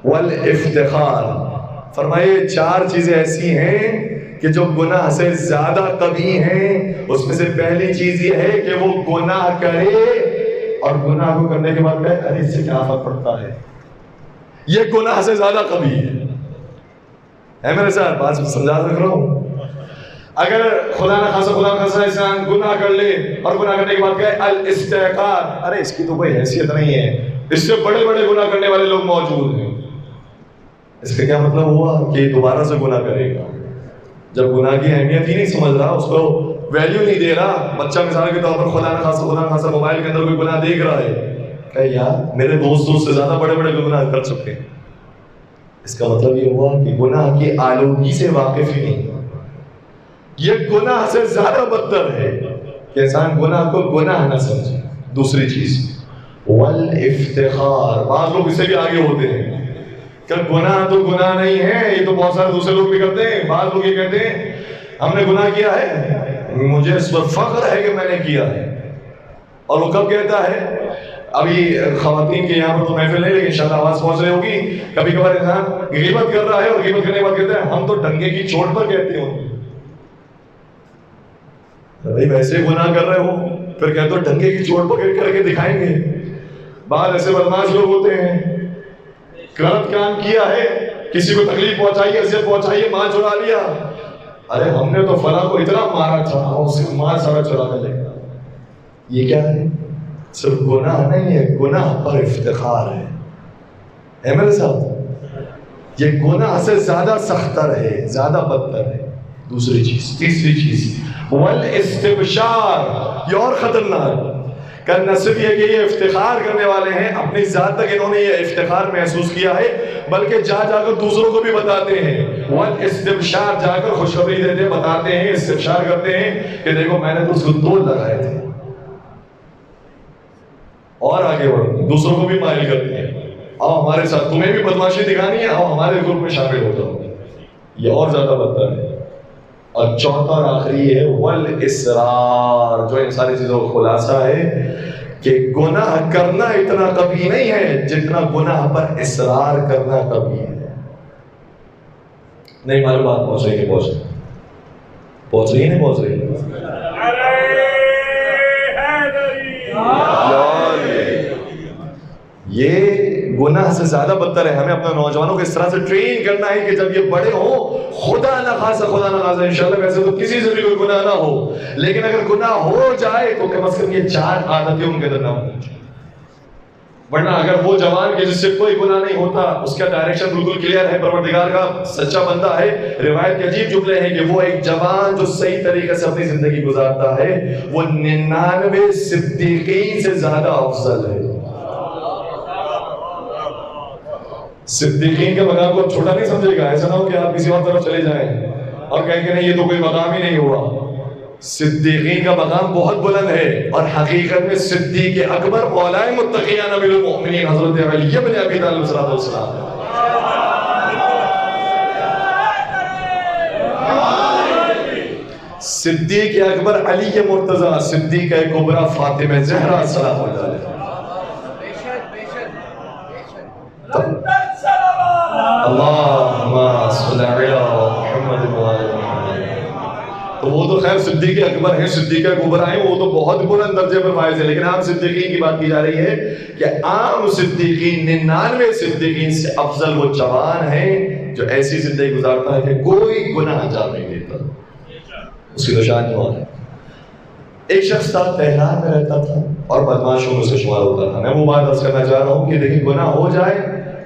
والافتخار۔ فرمائے 4 چیزیں ایسی ہیں کہ جو گناہ سے زیادہ قبیح ہیں۔ اس میں سے پہلی چیز یہ ہے کہ وہ گناہ کرے اور گناہ کو کرنے کے بعد کہے ارے اس سے کیا فرق پڑتا ہے، یہ گناہ سے زیادہ قبیح ہے میرے ساتھ؟ بات سمجھا رکھ رہا ہوں۔ اگر خدا نہ خاصا انسان گناہ کر لے اور گناہ کرنے کے بعد کہے الاستحقار، ارے اس کی تو کوئی حیثیت نہیں ہے، اس سے بڑے بڑے گناہ کرنے والے لوگ موجود ہیں، اس کا کیا مطلب ہوا کہ یہ دوبارہ سے گناہ کرے گا؟ جب گناہ کی اہمیت ہی نہیں سمجھ رہا، اس کو ویلیو نہیں دے رہا، بچہ مثال کے طور پر خدا نہ خاصا موبائل کے اندر کوئی گناہ دیکھ رہا ہے، کہ یار میرے دوست سے زیادہ بڑے بڑے گناہ کر چکے ہیں، اس کا مطلب یہ ہوا کہ گناہ کی آلودگی سے واقف ہی نہیں۔ یہ گناہ سے زیادہ بدتر ہے کہ انسان گناہ کو گناہ نہ سمجھے۔ دوسری چیز والافتخار، بعض لوگ اس سے بھی آگے ہوتے ہیں کہ گناہ تو گناہ نہیں ہے، یہ تو بہت سارے دوسرے لوگ بھی کرتے ہیں۔ بعض لوگ یہ کہتے ہیں ہم نے گناہ کیا ہے، مجھے اس پر فخر ہے کہ میں نے کیا ہے، اور وہ کب کہتا ہے؟ ابھی خواتین کے یہاں پر تو محفل نہیں، لیکن انشاءاللہ آواز پہنچ رہی ہوگی، کبھی کبھار انسان غیبت کر رہا ہے اور غیبت کرنے کے بعد کہتا ہے ہم تو ڈنگے کی چوٹ پر کہتے ہوں۔ بھائی ویسے گناہ کر رہے ہو پھر کہتے ہو ڈنگے کی چوٹ پر کر کے دکھائیں گے۔ بعض ایسے بدماش لوگ ہوتے ہیں، غلط کام کیا ہے، کسی کو تکلیف پہنچائی، اذیت پہنچائی، مال چرا لیا، ارے ہم نے تو فلاں کو اتنا مارا تھا اور اس کا مال سارا چرانے لگا۔ یہ کیا ہے؟ صرف گناہ نہیں ہے، گناہ پر افتخار ہے میرے ساتھ؟ یہ گناہ سے زیادہ سختر ہے، زیادہ بدتر ہے۔ دوسری چیز، تیسری چیز والاستبشار، یہ اور خطرناک کہ نہ صرف یہ کہ یہ افتخار کرنے والے ہیں، اپنی ذات تک انہوں نے یہ افتخار محسوس کیا ہے، بلکہ جا کر دوسروں کو بھی بتاتے ہیں۔ والاستبشار، جا کر خوشخبری دیتے ہیں، بتاتے ہیں، استبشار کرتے ہیں کہ دیکھو میں نے تو اس کو 2 لگائے تھے، اور آگے بڑھتے ہیں، دوسروں کو بھی مائل کرتے ہیں، آؤ ہمارے ساتھ، تمہیں بھی بدماشی دکھانی ہے، آؤ ہمارے گروپ میں شامل ہو جاؤ۔ یہ اور زیادہ بدتر ہے۔ اور چوتھا اور آخری ہے والاصرار، جو ان ساری چیزوں کا خلاصہ ہے کہ گناہ کرنا اتنا قبیح نہیں ہے جتنا گناہ پر اصرار کرنا قبیح ہے۔ نہیں معلوم بات پہنچ رہی ہے؟ پہنچ رہی ہے نہیں پہنچ رہی؟ یہ گناہ سے زیادہ بدتر ہے۔ ہمیں اپنے نوجوانوں کو اس طرح سے ٹرین کرنا ہے کہ جب یہ بڑے ہوں، خدا نہ خاصا انشاءاللہ ویسے تو کسی سے بھی کوئی گناہ نہ ہو، لیکن اگر گناہ ہو جائے تو کم از کم یہ 4 عادتیں ان کے اندر نہ ہوں۔ ورنہ اگر وہ جوان کے جس سے کوئی گناہ نہیں ہوتا، اس کا ڈائریکشن بالکل کلیئر ہے، پروردگار کا سچا بندہ ہے، روایت کے عجیب جملے ہیں کہ وہ ایک جوان جو صحیح طریقے سے اپنی زندگی گزارتا ہے وہ 99 صدیقین سے زیادہ افضل ہے۔ صدیقین کے مقام کو چھوٹا نہیں سمجھے گا، ایسا نہ ہو کہ آپ کسی اور طرف چلے جائیں اور کہیں کہ نہیں یہ تو کوئی مقام ہی نہیں ہوا۔ صدیقین کا مقام بہت بلند ہے، اور حقیقت میں صدیق اکبر مولا متقیان امیر المؤمنین حضرت علی بن ابی طالب صلی اللہ علیہ وسلم۔ صدیق اکبر علی مرتضی، صدیق کبریٰ فاطمہ زہرا سلام اللہ علیہ۔ اللہم صلی علی محمد وعلی محمد۔ تو وہ تو خیر صدیق اکبر ہیں، صدیق کبریٰ ہیں، وہ تو بہت بلند درجے پر فائز ہیں، لیکن عام صدیقین کی بات کی جا رہی ہے کہ عام صدیقین 99 صدیقین سے افضل وہ جوان ہیں جو ایسی زندگی گزارتا ہے کہ کوئی گناہ انجام نہیں دیتا۔ اس کی تو شان ہوا ہے. ایک شخص تھا تہران میں رہتا تھا اور بدماشوں میں سے شمار ہوتا تھا. میں وہ بات عرض کرنا چاہ رہا ہوں کہ دیکھیں گناہ ہو جائے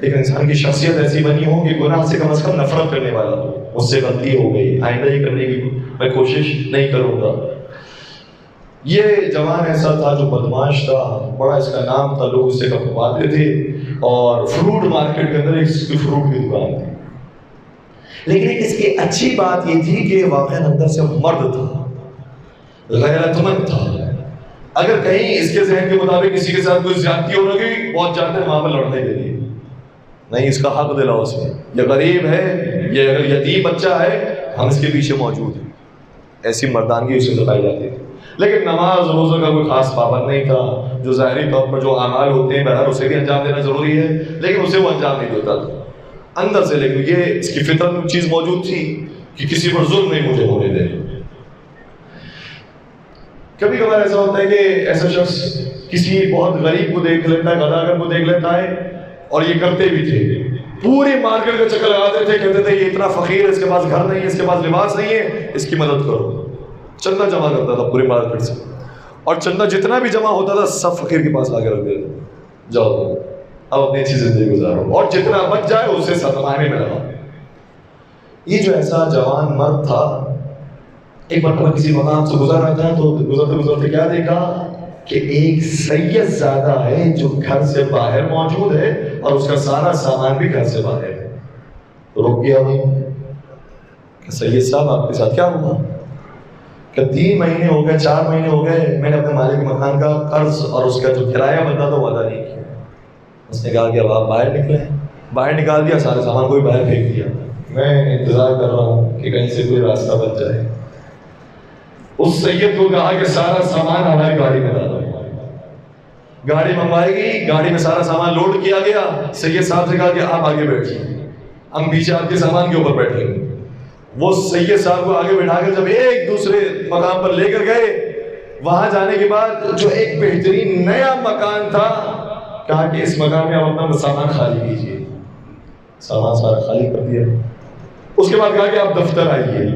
لیکن انسان کی شخصیت ایسی بنی ہو کہ گناہ سے کم از کم نفرت کرنے والا ہو. مجھ سے غلطی ہو گئی، آئندہ یہ کرنے کی میں کوشش نہیں کروں گا. یہ جوان ایسا تھا جو بدماش تھا، بڑا اس کا نام تھا، لوگ اس سے کپواتے تھے اور فروٹ مارکیٹ کے اندر ایک فروٹ کی دکان تھی. لیکن ایک اس کی اچھی بات یہ تھی کہ واقعاً اندر سے مرد تھا، غیرت مند تھا. اگر کہیں اس کے ذہن کے مطابق کسی کے ساتھ کوئی زیادتی ہو رہی پہنچ جاتے ہیں وہاں پر لڑنے کے لیے. نہیں، اس کا حق دلاؤ اس میں، یہ غریب ہے، یہ اگر یتیم بچہ ہے، ہم اس کے پیچھے موجود ہیں. ایسی مردانگی اس میں دکھائی جاتی تھی. لیکن نماز روزہ کا کوئی خاص پابند نہیں تھا. جو ظاہری طور پر جو اعمال ہوتے ہیں بہرحال اسے بھی انجام دینا ضروری ہے، لیکن اسے وہ انجام نہیں دیتا تھا اندر سے. لیکن یہ اس کی فطرت میں چیز موجود تھی کہ کسی پر ظلم نہیں مجھے ہونے دے. کبھی کبھار ایسا ہوتا ہے کہ ایسا شخص کسی بہت غریب کو دیکھ لیتا ہے، غداگر کو دیکھ لیتا ہے، اور یہ کرتے بھی تھے. پوری مارکیٹ کا چکر لگاتے تھے، کہتے تھے یہ اتنا فقیر ہے، اس کے پاس گھر نہیں ہے، اس کے پاس لباس نہیں ہے، اس کی مدد کرو. چندہ جمع کرتا تھا پوری مارکیٹ سے، اور چندہ جتنا بھی جمع ہوتا تھا سب فقیر کے پاس لا کے رکھ دیتے. جاؤ تو اب اپنی اچھی زندگی گزارو، اور جتنا بچ جائے اسے صدقانے میں لگاؤ. یہ جو ایسا جوان مرد تھا ایک مرتبہ کسی مقام سے گزر رہا تھا تو گزرتے گزرتے کیا دیکھا کہ ایک سید زادہ ہے جو گھر سے باہر موجود ہے اور اس کا سارا سامان بھی گھر سے باہر ہے. رک گیا بھائی کہ سید صاحب آپ کے ساتھ کیا ہوا؟ کہ 3 مہینے ہو گئے، 4 مہینے ہو گئے، میں نے اپنے مالک مکان کا قرض اور اس کا جو کرایہ بنتا تھا وہ ادا نہیں کیا. اس نے کہا کہ اب آپ باہر نکلیں. باہر نکال دیا، سارے سامان کو بھی باہر پھینک دیا. میں انتظار کر رہا ہوں کہ کہیں سے کوئی راستہ بن جائے. اس سید کو کہا کہ سارا سامان ہماری گاڑی میں ڈالو. گاڑی منگوائی گئی، گاڑی میں سارا سامان لوڈ کیا گیا. سید صاحب سے کہا کہ آپ آگے بیٹھیے، ہم پیچھے آپ کے سامان کے اوپر بیٹھیں گے. وہ سید صاحب کو آگے بٹھا کر جب ایک دوسرے مقام پر لے کر گئے، وہاں جانے کے بعد جو ایک بہترین نیا مکان تھا، کہا کہ اس مکان میں آپ اپنا سامان خالی کیجیے. سامان سارا خالی کر دیا. اس کے بعد کہا کہ آپ دفتر آئیے.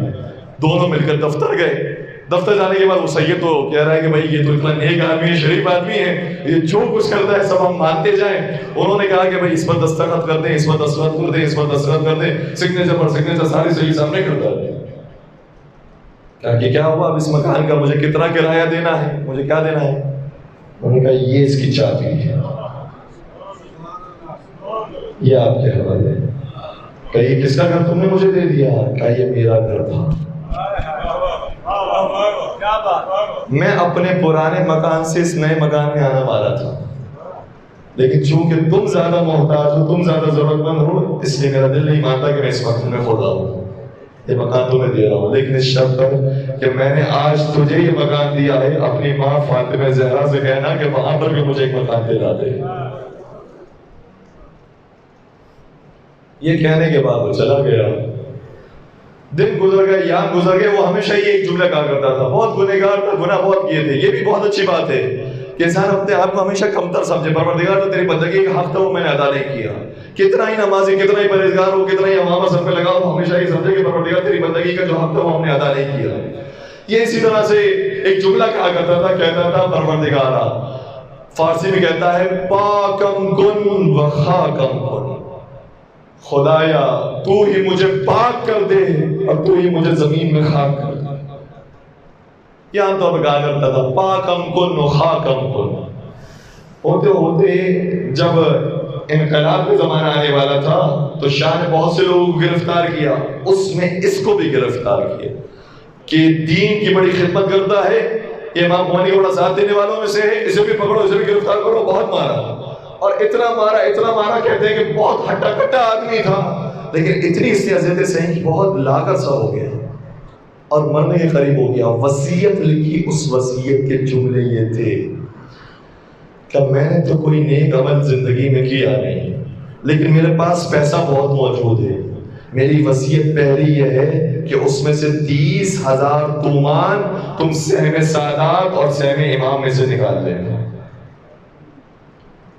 دونوں مل کر دفتر گئے. دفتر جانے کے بعد وہ سید تو کہہ رہا ہے کہ بھائی یہ تو اتنا نیک آدمی ہے، شریف آدمی ہے، یہ جو کچھ کرتا ہے سب ہم مانتے جائیں. انہوں نے کہا کہ بھائی اس پر دستخط کر دیں، اس پر دستخط کر دیں، اس پر دستخط کر دیں، سگنیچر پر سگنیچر ساری سید سامنے کرتا ہے. کہا کہ کیا ہوا اب اس مکان کا مجھے کتنا کرایہ دینا ہے، مجھے کیا دینا ہے؟ انہوں نے کہا یہ اس کی چابی ہے، یہ آپ کے حوالے ہے. کہ یہ کس کا گھر تم نے مجھے دے دیا؟ کہا یہ میرا گھر تھا، میں اپنے پرانے مکان سے اس نئے مکان میں آنا والا تھا، لیکن چونکہ تم زیادہ محتاج ہو، تم زیادہ ضرورت مند ہو، اس لیے میرا دل نہیں مانتا کہ میں اس وقت میں کھول رہا ہوں. یہ مکان تمہیں دے رہا ہوں، لیکن اس شرط پر کہ میں نے آج تجھے یہ مکان دیا ہے، اپنی ماں فاطمہ زہرا سے کہنا کہ وہاں پر بھی مجھے ایک مکان دلا دے. یہ کہنے کے بعد وہ چلا گیا. دن گزر گئے، ایام گزر گئے. وہ ہمیشہ یہ ایک جملہ کہا کرتا تھا، بہت گنہگار تھا، گناہ بہت کیے تھے. یہ بھی بہت اچھی بات ہے کہ انسان اپنے آپ کو ہمیشہ کمتر سمجھے. پروردگار تو تیری بندگی کا حق تھا وہ میں نے ادا نہیں کیا. کتنا ہی نمازی، کتنا ہی پرہیزگار ہو، کتنا ہی امامہ سر پہ لگا ہو، ہمیشہ یہ سمجھے کہ پروردگار تیری بندگی کا جو حق تھا وہ ہم نے ادا نہیں کیا. یہ اسی طرح سے ایک جملہ کہا کرتا تھا، کہتا تھا پروردگارا، فارسی میں کہتا ہے پاکم کن و خاکم کن، خدایا تو ہی مجھے پاک کر دے اور تو ہی مجھے زمین میں خاک کر دے. یہ عام طور پر کہا کرتا تھا پاکم کن و خاکم کن. ہوتے ہوتے جب انقلاب کا زمانہ آنے والا تھا تو شاہ نے بہت سے لوگوں کو گرفتار کیا، اس میں اس کو بھی گرفتار کیا کہ دین کی بڑی خدمت کرتا ہے، یہ امام خمینی کو بڑا ساتھ دینے والوں میں سے ہے، اسے بھی پکڑو، اسے بھی گرفتار کرو. بہت مارا، اور اتنا مارا کہتے ہیں کہ بہت ہٹا کٹا آدمی تھا، لیکن اتنی اس نے اذیتیں سہیں کہ بہت لاغر سا ہو گیا اور مرنے کے قریب ہو گیا. وصیت لکھی، اس وصیت کے جملے یہ تھے کہ میں نے تو کوئی نیک عمل زندگی میں کیا نہیں، لیکن میرے پاس پیسہ بہت موجود ہے. میری وصیت پہلی یہ ہے کہ اس میں سے 30,000 تومان تم سہم سادات اور سہم امام میں سے نکال لینا.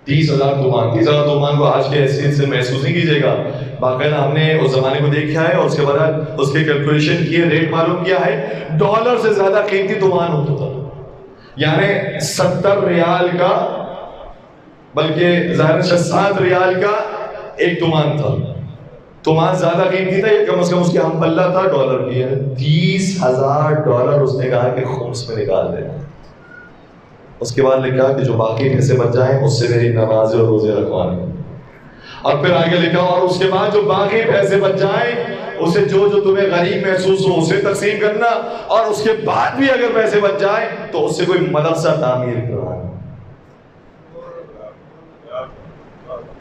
30,000 تومان. 30,000 تومان کو آج کے حیثیت سے محسوس نہیں کیجیے گا. باقاعدہ ہم نے اس زمانے کو دیکھا ہے اور اس کے بعد اس کے کیلکولیشن کیے, ریٹ معلوم کیا ہے. ڈالر سے زیادہ قیمتی تومان ہوتا تھا, یعنی 70 ریال کا, بلکہ ظاہر 7 ریال کا ایک تومان تھا. تومان زیادہ قیمتی تھا, یہ کم از کم اس کی ہم پلہ تھا ڈالر کی. 30,000 ڈالر اس نے کہا کہ خمس میں نکال دیں. اس کے بعد لکھا کہ جو باقی پیسے بچ جائیں اس سے میری نماز اور روزے رکھوانے. اور پھر آگے لکھا اور اس کے بعد جو باقی پیسے بچ جائیں اسے جو تمہیں غریب محسوس ہو اسے تقسیم کرنا, اور اس کے بعد بھی اگر پیسے بچ جائیں تو اس سے کوئی مدرسہ تعمیر کروانا.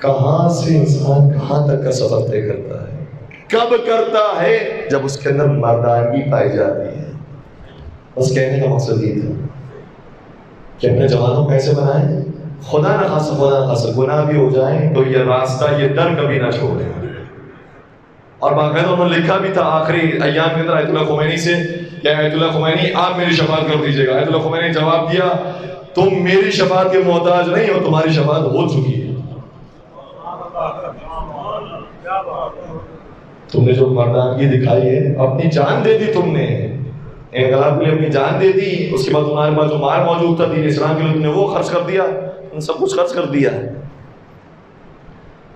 کہاں سے انسان کہاں تک کا سفر طے کرتا ہے, کب کرتا ہے؟ جب اس کے اندر مردانگی پائی جاتی ہے. بس کہنے کا مقصد یہ تھا کہ اپنے جوانوں کو ایسے بنائیں, خدا نہ خاصہ گناہ بھی ہو جائیں تو یہ راستہ, یہ در کبھی نہ چھوڑیں. اور باقاعدہ انہوں نے لکھا بھی تھا آخری ایام کے اندر آیت اللہ خمینی سے کہ آیت اللہ خمینی آپ میری شفاعت کر دیجیے گا. آیت اللہ خمینی نے جواب دیا تم میری شفاعت کے محتاج نہیں ہو, تمہاری شفاعت ہو چکی ہے. تم نے جو مردانگی دکھائی ہے, اپنی جان دے دی تم نے, انقلاب کے لیے اپنی جان دے دی. اس کے بعد تمہارے پاس جو مال موجود تھا دین اسلام کے لیے تم نے وہ خرچ کر دیا, تم سب کچھ خرچ کر دیا.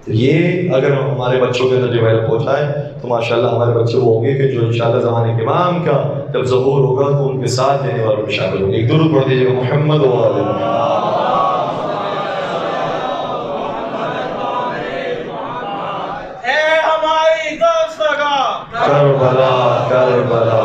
تو یہ اگر ہمارے بچوں کے اندر ڈیولپ ہو جائے تو ماشاءاللہ ہمارے بچے وہ ہوں گے کہ جو انشاءاللہ زمانے کے امام کا جب ظہور ہوگا تو ان کے ساتھ دینے والوں میں شامل ہوں گے. ایک درود پڑھ دیجیے گا محمد و آل محمد. کربلا کربلا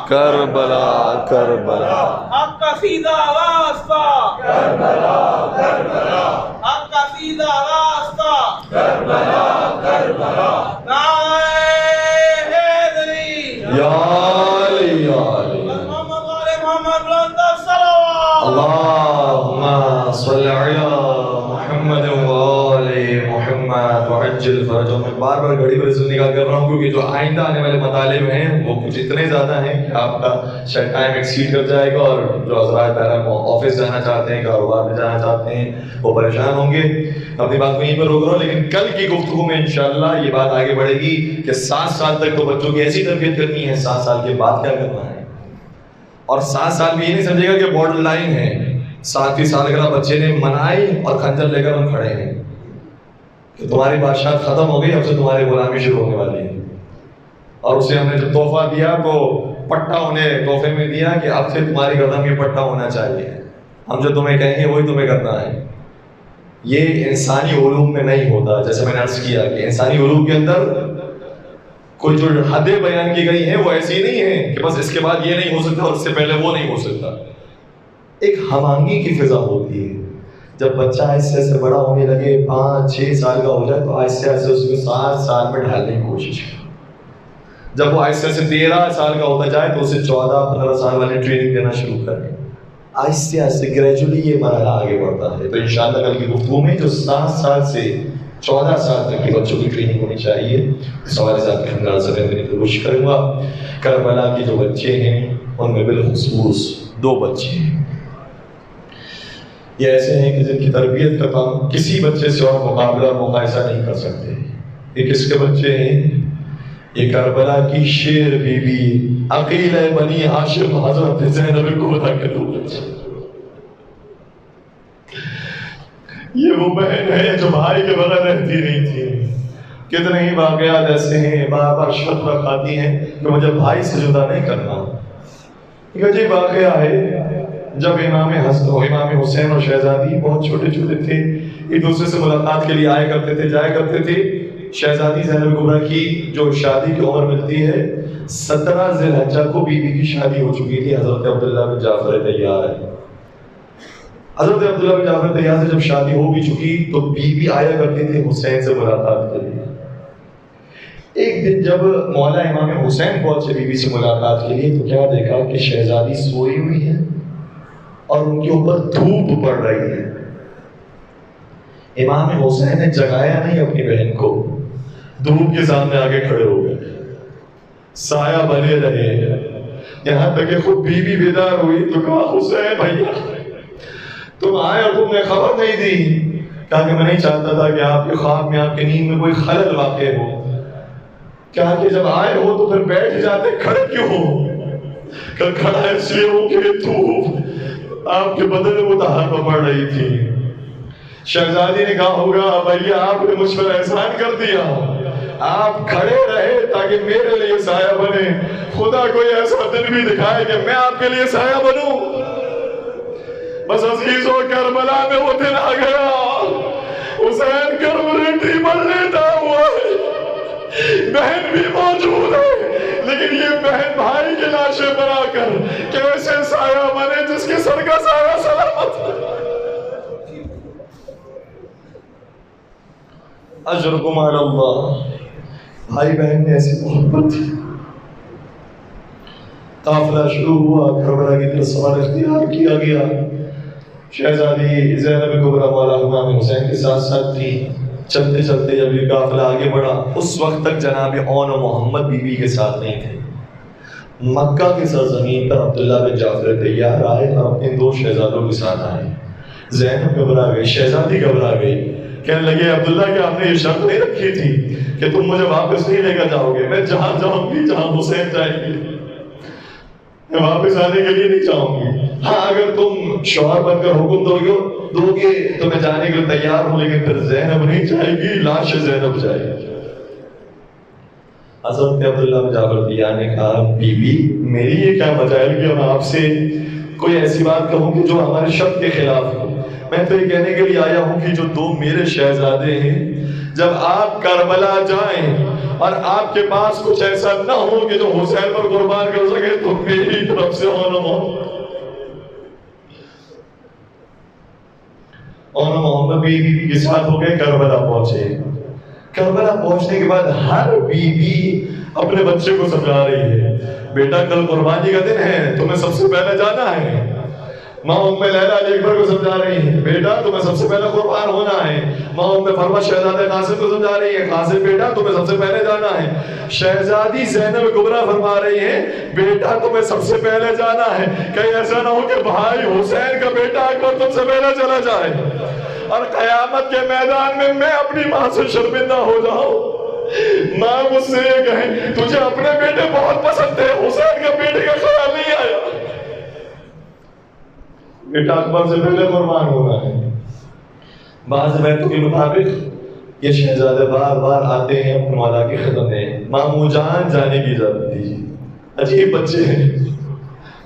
کربلا کربلا حق کا سیدھا راستہ کربلا کربلا حق کا سیدھا راستہ کربلا کربلا نعرہ حیدری یا علی یا علی محمد والے محمد بلند صلوات اللہم صلی علی محمد وآل محمد وعجل فرجهم. میں بار بار گھڑی پر اس لیے نگاہ کر رہا ہوں کیونکہ جو آئندہ آنے والے مطالب ہیں وہ کچھ اتنے زیادہ ہیں کہ آپ کا شاید ٹائم ایکسیڈ کر جائے گا, اور جو حضرات پہلے آفس جانا چاہتے ہیں, کاروبار میں جانا چاہتے ہیں, وہ پریشان ہوں گے. اپنی بات کو یہیں پر روک رہا ہوں, لیکن کل کی گفتگو میں انشاءاللہ یہ بات آگے بڑھے گی کہ 7 سال تک تو بچوں کی ایسی تربیت کرنی ہے, 7 سال کے بعد کیا کرنا ہے. اور 7 سال بھی یہ نہیں سمجھے گا کہ بارڈر لائن ہے. 7ویں سالگرہ بچے نے منائی اور خنجر لے کر ہم کھڑے ہیں کہ تمہاری بادشاہت ختم ہو گئی, اب سے تمہاری غلامی شروع ہونے والی ہے. اور اسے ہم نے جب تحفہ دیا تو پٹا انہیں تحفے میں دیا کہ اب سے تمہاری گردن میں پٹا ہونا چاہیے, ہم جو تمہیں کہیں گے وہی تمہیں کرنا ہے. یہ انسانی علوم میں نہیں ہوتا. جیسے میں نے عرض کیا کہ انسانی علوم کے اندر کوئی جو حدیں بیان کی گئی ہیں وہ ایسی نہیں ہیں کہ بس اس کے بعد یہ نہیں ہو سکتا اور اس سے پہلے وہ نہیں ہو سکتا. ایک ہم آہنگی کی فضا ہوتی ہے. جب بچہ آہستہ سے بڑا ہونے لگے, 5-6 سال کا ہو جائے تو آہستہ آہستہ اس کو 7 سال میں ڈھالنے کی کوشش کریں. جب وہ آہستہ سے 13 سال کا ہوتا جائے تو اسے 14-15 سال والی ٹریننگ دینا شروع کریں. آہستہ آہستہ گریجولی یہ مرحلہ آگے بڑھتا ہے. تو انشاءاللہ کل کی گفتگو میں جو 7 سال سے 14 سال تک کے بچوں کی ٹریننگ ہونی چاہیے, اس حوالے سے آپ کے انداز سے میں کوشش کروں گا. کربلا کے جو بچے ہیں ان میں بالخصوص 2 بچے ہیں. یہ ایسے ہیں کہ جن کی تربیت کا کام کسی بچے سے اور مقابلہ اور مقایسہ نہیں کر سکتے. یہ کس کے بچے ہیں؟ یہ کربلا کی شیر بی بی عقیل بنی ہاشم حضرت زینب الکبریٰ کے 2 بچے. یہ وہ بہن ہے جو بھائی کے بغیر رہتی نہیں تھی. کتنے ہی واقعات ایسے ہیں, بار بار شرط رکھاتی ہیں کہ مجھے بھائی سے جدا نہیں کرنا. ایک عجیب واقعہ ہے, جب امام حسین اور شہزادی بہت چھوٹے چھوٹے تھے, ایک دوسرے سے ملاقات کے لیے آیا کرتے تھے, جایا کرتے تھے. شہزادی زینب کبریٰ کی جو شادی کی عمر ملتی ہے 17 ذی الحجہ کو بی بی کی شادی ہو چکی تھی حضرت عبداللہ بن جعفر طیار. حضرت عبداللہ بن جعفر طیار سے جب شادی ہو بھی چکی تو بی بی آیا کرتے تھے حسین سے ملاقات کے لیے. ایک دن جب مولا امام حسین پہنچے بی بی سے ملاقات کے لیے تو کیا دیکھا کہ شہزادی سوئی ہوئی ہے اور ان کے اوپر دھوپ پڑ رہی ہے. امام حسین نے جگایا نہیں اپنی بہن کو, دھوپ کے سامنے آگے کھڑے ہو گئے, سایہ بنے رہے, یہاں تک کہ خود بی بی بیدار ہوئی تو کہا حسین بھیا تم آئے اور تم نے خبر نہیں دی. کہا کہ میں نہیں چاہتا تھا کہ آپ کے خواب میں آپ کی نیند میں کوئی خلل واقع ہو. کہا کہ جب آئے ہو تو پھر بیٹھ جاتے, کھڑے کیوں ہو؟ کہ کھڑا اس لیے ہوں کہ دھوپ آپ کے بدن میں متحر میں پڑ رہی تھی. شہزادی نے کہا ہوگا بھیا آپ نے مجھ پر احسان کر دیا, آپ کھڑے رہے تاکہ میرے لیے سایہ بنے. خدا کوئی ایسا دن بھی دکھائے کہ میں آپ کے لیے سایہ بنوں. بس عزیزوں کربلا میں وہ دن آ گیا. حسین کربلا مر لیتا ہوا ہے, بہن بھی موجود ہے, لیکن یہ بہن بھائی کی لاشیں بنا کر کیسے سایہ بنے جس کے سر کا سایہ سلامت. اجرکم علی اللہ. بھائی بہن نے ایسی محبت تھی. قافلہ شروع ہوا, کربلا کی طرف سفر اختیار کیا گیا. شہزادی زینب کبریٰ مولا امام حسین کے ساتھ ساتھ تھی. چلتے چلتے جب یہ قافلہ آگے بڑھا, اس وقت تک جناب اون و محمد بی بی کے ساتھ نہیں تھے. مکہ کی سرزمین پر عبداللہ بن جعفر طیار آئے اور اپنے 2 شہزادوں کے ساتھ آئے. زینب گھبرا گئی, شہزادی گھبرا گئی. کہنے لگے عبداللہ کہ آپ نے یہ شرط نہیں رکھی تھی کہ تم مجھے واپس نہیں لے کر جاؤ گے؟ میں جہاں جاؤں گی جہاں حسین جائیں گے, میں واپس آنے کے لیے نہیں چاہوں گی. ہاں اگر تم شوہر بن کر حکم دو گے تو میں جانے کے لیے تیار ہوں, لیکن پھر زینب نہیں جائے گی, لاش زینب جائے گی. حضرت عبداللہ بن جعفر طیار نے کہا بی بی میری یہ کیا مجال کہ میں آپ سے کوئی ایسی بات کہوں کہ جو ہمارے شرط کے خلاف ہو. میں تو یہ کہنے کے لیے آیا ہوں کہ جو 2 میرے شہزادے ہیں, جب آپ کربلا جائیں اور آپ کے پاس کچھ ایسا نہ ہو کہ جو حسین پر قربان کر سکے تو میری طرف سے محمد بی بی کے ساتھ ہو گئے. کربلا پہنچے. کربلا پہنچنے کے بعد ہر بی بی اپنے بچے کو سمجھا رہی ہے, بیٹا کل قربانی کا دن ہے, تمہیں سب سے پہلے جانا ہے. ماں ام لیلہ علی اکبر کو سمجھا رہی ہے, بیٹا تمہیں سب سے پہلے قربان ہونا ہے. ماں ام فروا شہزادہ قاسم کو سمجھا رہی ہے, قاسم بیٹا تمہیں سب سے پہلے جانا ہے. شہزادی زینب کبریٰ فرما رہی ہے, بیٹا تمہیں سب سے پہلے جانا ہے. کہیں ایسا نہ ہو کہ بھائی حسین کا بیٹا اکبر تم سے پہلے چلا جائے اور قیامت کے میدان میں اپنی ماں سے شرمندہ ہو جاؤں. ماں مجھ سے یہ کہیں تجھے اپنے بیٹے بہت پسند تھے, حسین کے بیٹے کا خیال نہیں آیا. بیٹا اکبر سے پہلے قربان ہونا ہے. بعض روایتوں کے مطابق یہ شہزادے بار بار آتے ہیں اپنے مولا کی خدمت میں, ماموں جان جانے کی اجازت دیجیے. عجیب بچے ہیں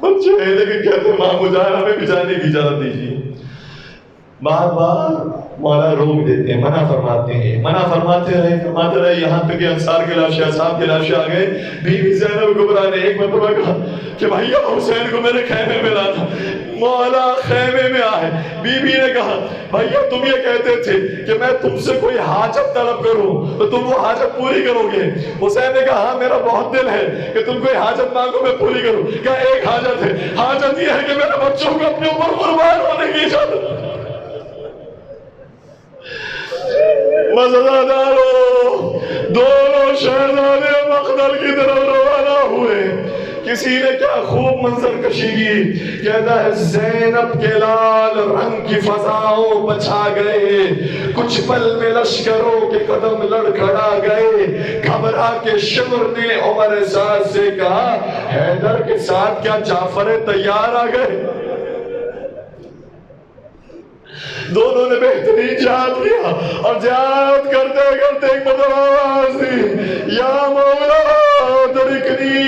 لیکن کہتے ہیں ماموں جان ہمیں بھی جانے کی اجازت دیجیے. بار بار مولا روک دیتے ہیں, منع فرماتے رہے یہاں تک کہ انصار کے لاشیں, اصحاب کے لاشیں آ گئے. بی بی زینب کبریٰ نے ایک مرتبہ کہا کہ بھیا حسین کو میرے خیمے میں لانا. مولا خیمے میں آئے. بی بی نے کہا بھیا تم یہ کہتے تھے کہ میں تم سے کوئی حاجت طلب کروں تو تم وہ حاجت پوری کرو گے. حسین نے کہا ہاں میرا بہت دل ہے کہ تم کوئی حاجت مانگو میں پوری کروں. کہا ایک حاجت ہے, حاجت یہ ہے کہ میرے بچوں کو اپنے اوپر قربان ہونے کی اجازت. مزدارو دونوں شہزادے مقدر کی طرف روانہ ہوئے. کسی نے کیا خوب منظر کشی کی, کہتا ہے زینب کے لال رنگ کی فضاؤں بچھا گئے, کچھ پل میں لشکروں کے قدم لڑکھڑا گئے. گھبرا کے شمر نے عمر سعد سے کہا حیدر کے ساتھ کیا جعفر طیار آ گئے. دونوں نے بہترین جہاد کیا اور جہاد کرتے کرتے ایک مرتبہ آواز دی یا مولا ادرکنی,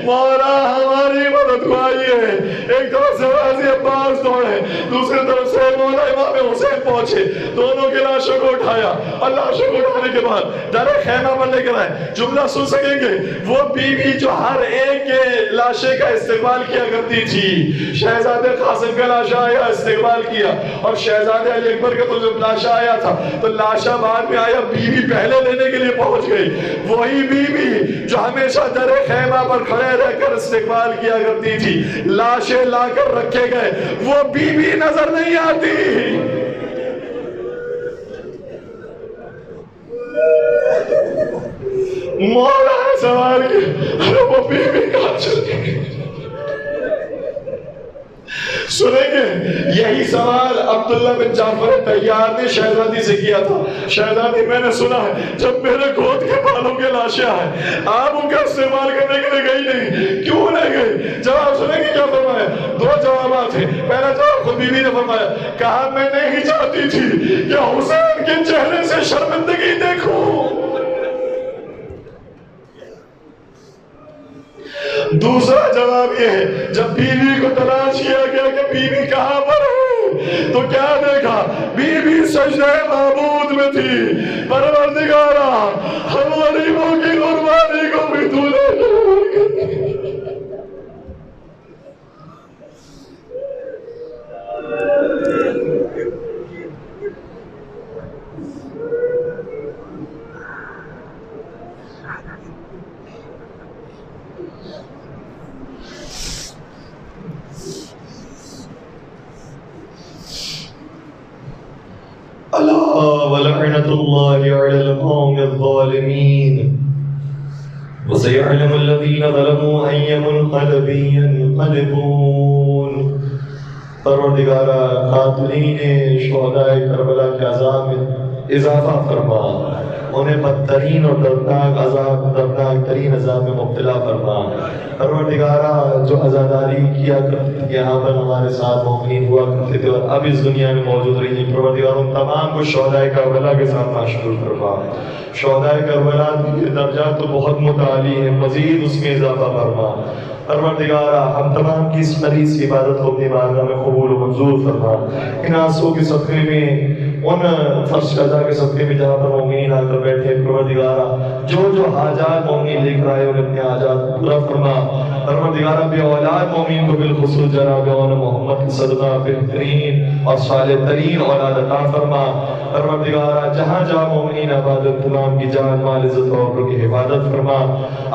مولا ہماری مدد کو آئیے. ایک طرف سے غازی عباس دوڑے, دوسری طرف سے مولا امام حسین پہنچے. دونوں کی لاشوں کو اٹھایا اور لاشوں کو اٹھانے کے بعد در خیمہ پر لے کر آئے. جملہ سن سکیں گے وہ بیوی جو ہر ایک کے لاشے کا استقبال کیا کرتی تھی. شہزادے قاسم کا لاشا آیا, استقبال کیا, اور شہزادے علی اکبر کا تو جب لاشا آیا تھا تو لاشا بعد میں آیا, بیوی پہلے لینے کے لیے پہنچ گئی. وہی بیوی جو ہمیشہ در خیمہ پر کھڑے رہ کر استقبال کیا کرتی تھی, لاشیں لا کر رکھے گئے, وہ بیوی نظر نہیں آتی. مولا نے سوال کیا ارے وہ بیوی کہاں چلی گئی. سنیں گے یہی سوال عبداللہ بن جعفر طیار نے شہزادی سے کیا تھا. شہزادی میں نے سنا ہے جب میرے گود کے بالوں کے لاشیں آئے آپ ان کا استعمال کرنے کے لیے گئی نہیں, کیوں نہیں گئی؟ جواب سنیں گے کیا فرمایا؟ دو جوابات ہیں. پہلا جواب خود بیوی نے فرمایا, کہا میں نہیں چاہتی تھی کہ حسین کے چہرے سے شرمندگی دیکھوں. دوسرا جواب یہ ہے جب بیوی کو تلاش کیا گیا کہ بیوی کہاں پر ہے تو کیا دیکھا؟ بیوی سجدہ معبود میں تھی. پروردگارا ہم غریبوں کی قربانی کو بھی تو نے قبول کر. ألا ولعنة الله على القوم الظالمين وسيعلم الذين ظلموا أي منقلب ينقلبون. پروردگارا قاتلین شہدائے کربلا کے عذاب میں اضافہ فرما, انہیں بدترین اور دردناک عذاب, دردناک ترین عذاب میں مبتلا فرما. پروردگارا جو عزاداری کیا کرتے تھے یہاں پر ہمارے ساتھ مومنین ہوا کرتے تھے اور اب اس دنیا میں موجود رہی ہیں, پروردگار ان تمام کو شہدائے کربلا کے ساتھ مشغول فرما. شہدائے کربلا کے درجات تو بہت متعالی ہیں, مزید اس میں اضافہ فرما. پروردگارا ہم تمام کی اس مریض کی عبادت کو اپنی بارگاہ میں قبول و منظور فرما. ان آنسوں کے صدقے میں, ان فرش قضا کے صدقے میں جہاں پر مومنین آ کر بیٹھے, پروردگارا جو حاجات مومنین لے کر آئے انہیں اپنے حاجات پورا فرما. پروردگارا بے اولاد مومنین کو بالخصوص جناب اون محمد کی صدقہ بہترین اور صالح ترین اولاد عطا فرما. پروردگارا جہاں جہاں مومنین عبادت تمام کی جان مال عزت اور عمر کی حفاظت فرما.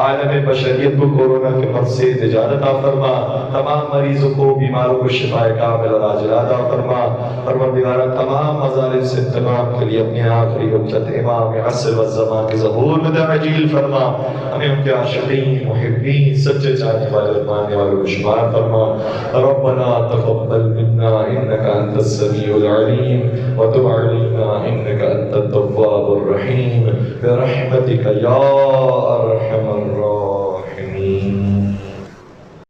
عالم بشریت کو کورونا کے مرض سے نجات عطا فرما. تمام مریضوں کو, بیماروں کو شفاء کامل اور عاجلہ عطا فرما. پروردگارا تمام مظالم سے انتقام کے لیے اپنے آخری حجت امام عصر والزمان کے ظہور میں تعجیل فرما. ہمیں ان کے عاشقین, محبین, سچے چاہنے والے, ماننے والوں کو شمار فرما. ربنا تقبل منا انك انت السميع العليم وتب علينا انك انت التواب الرحيم برحمتك يا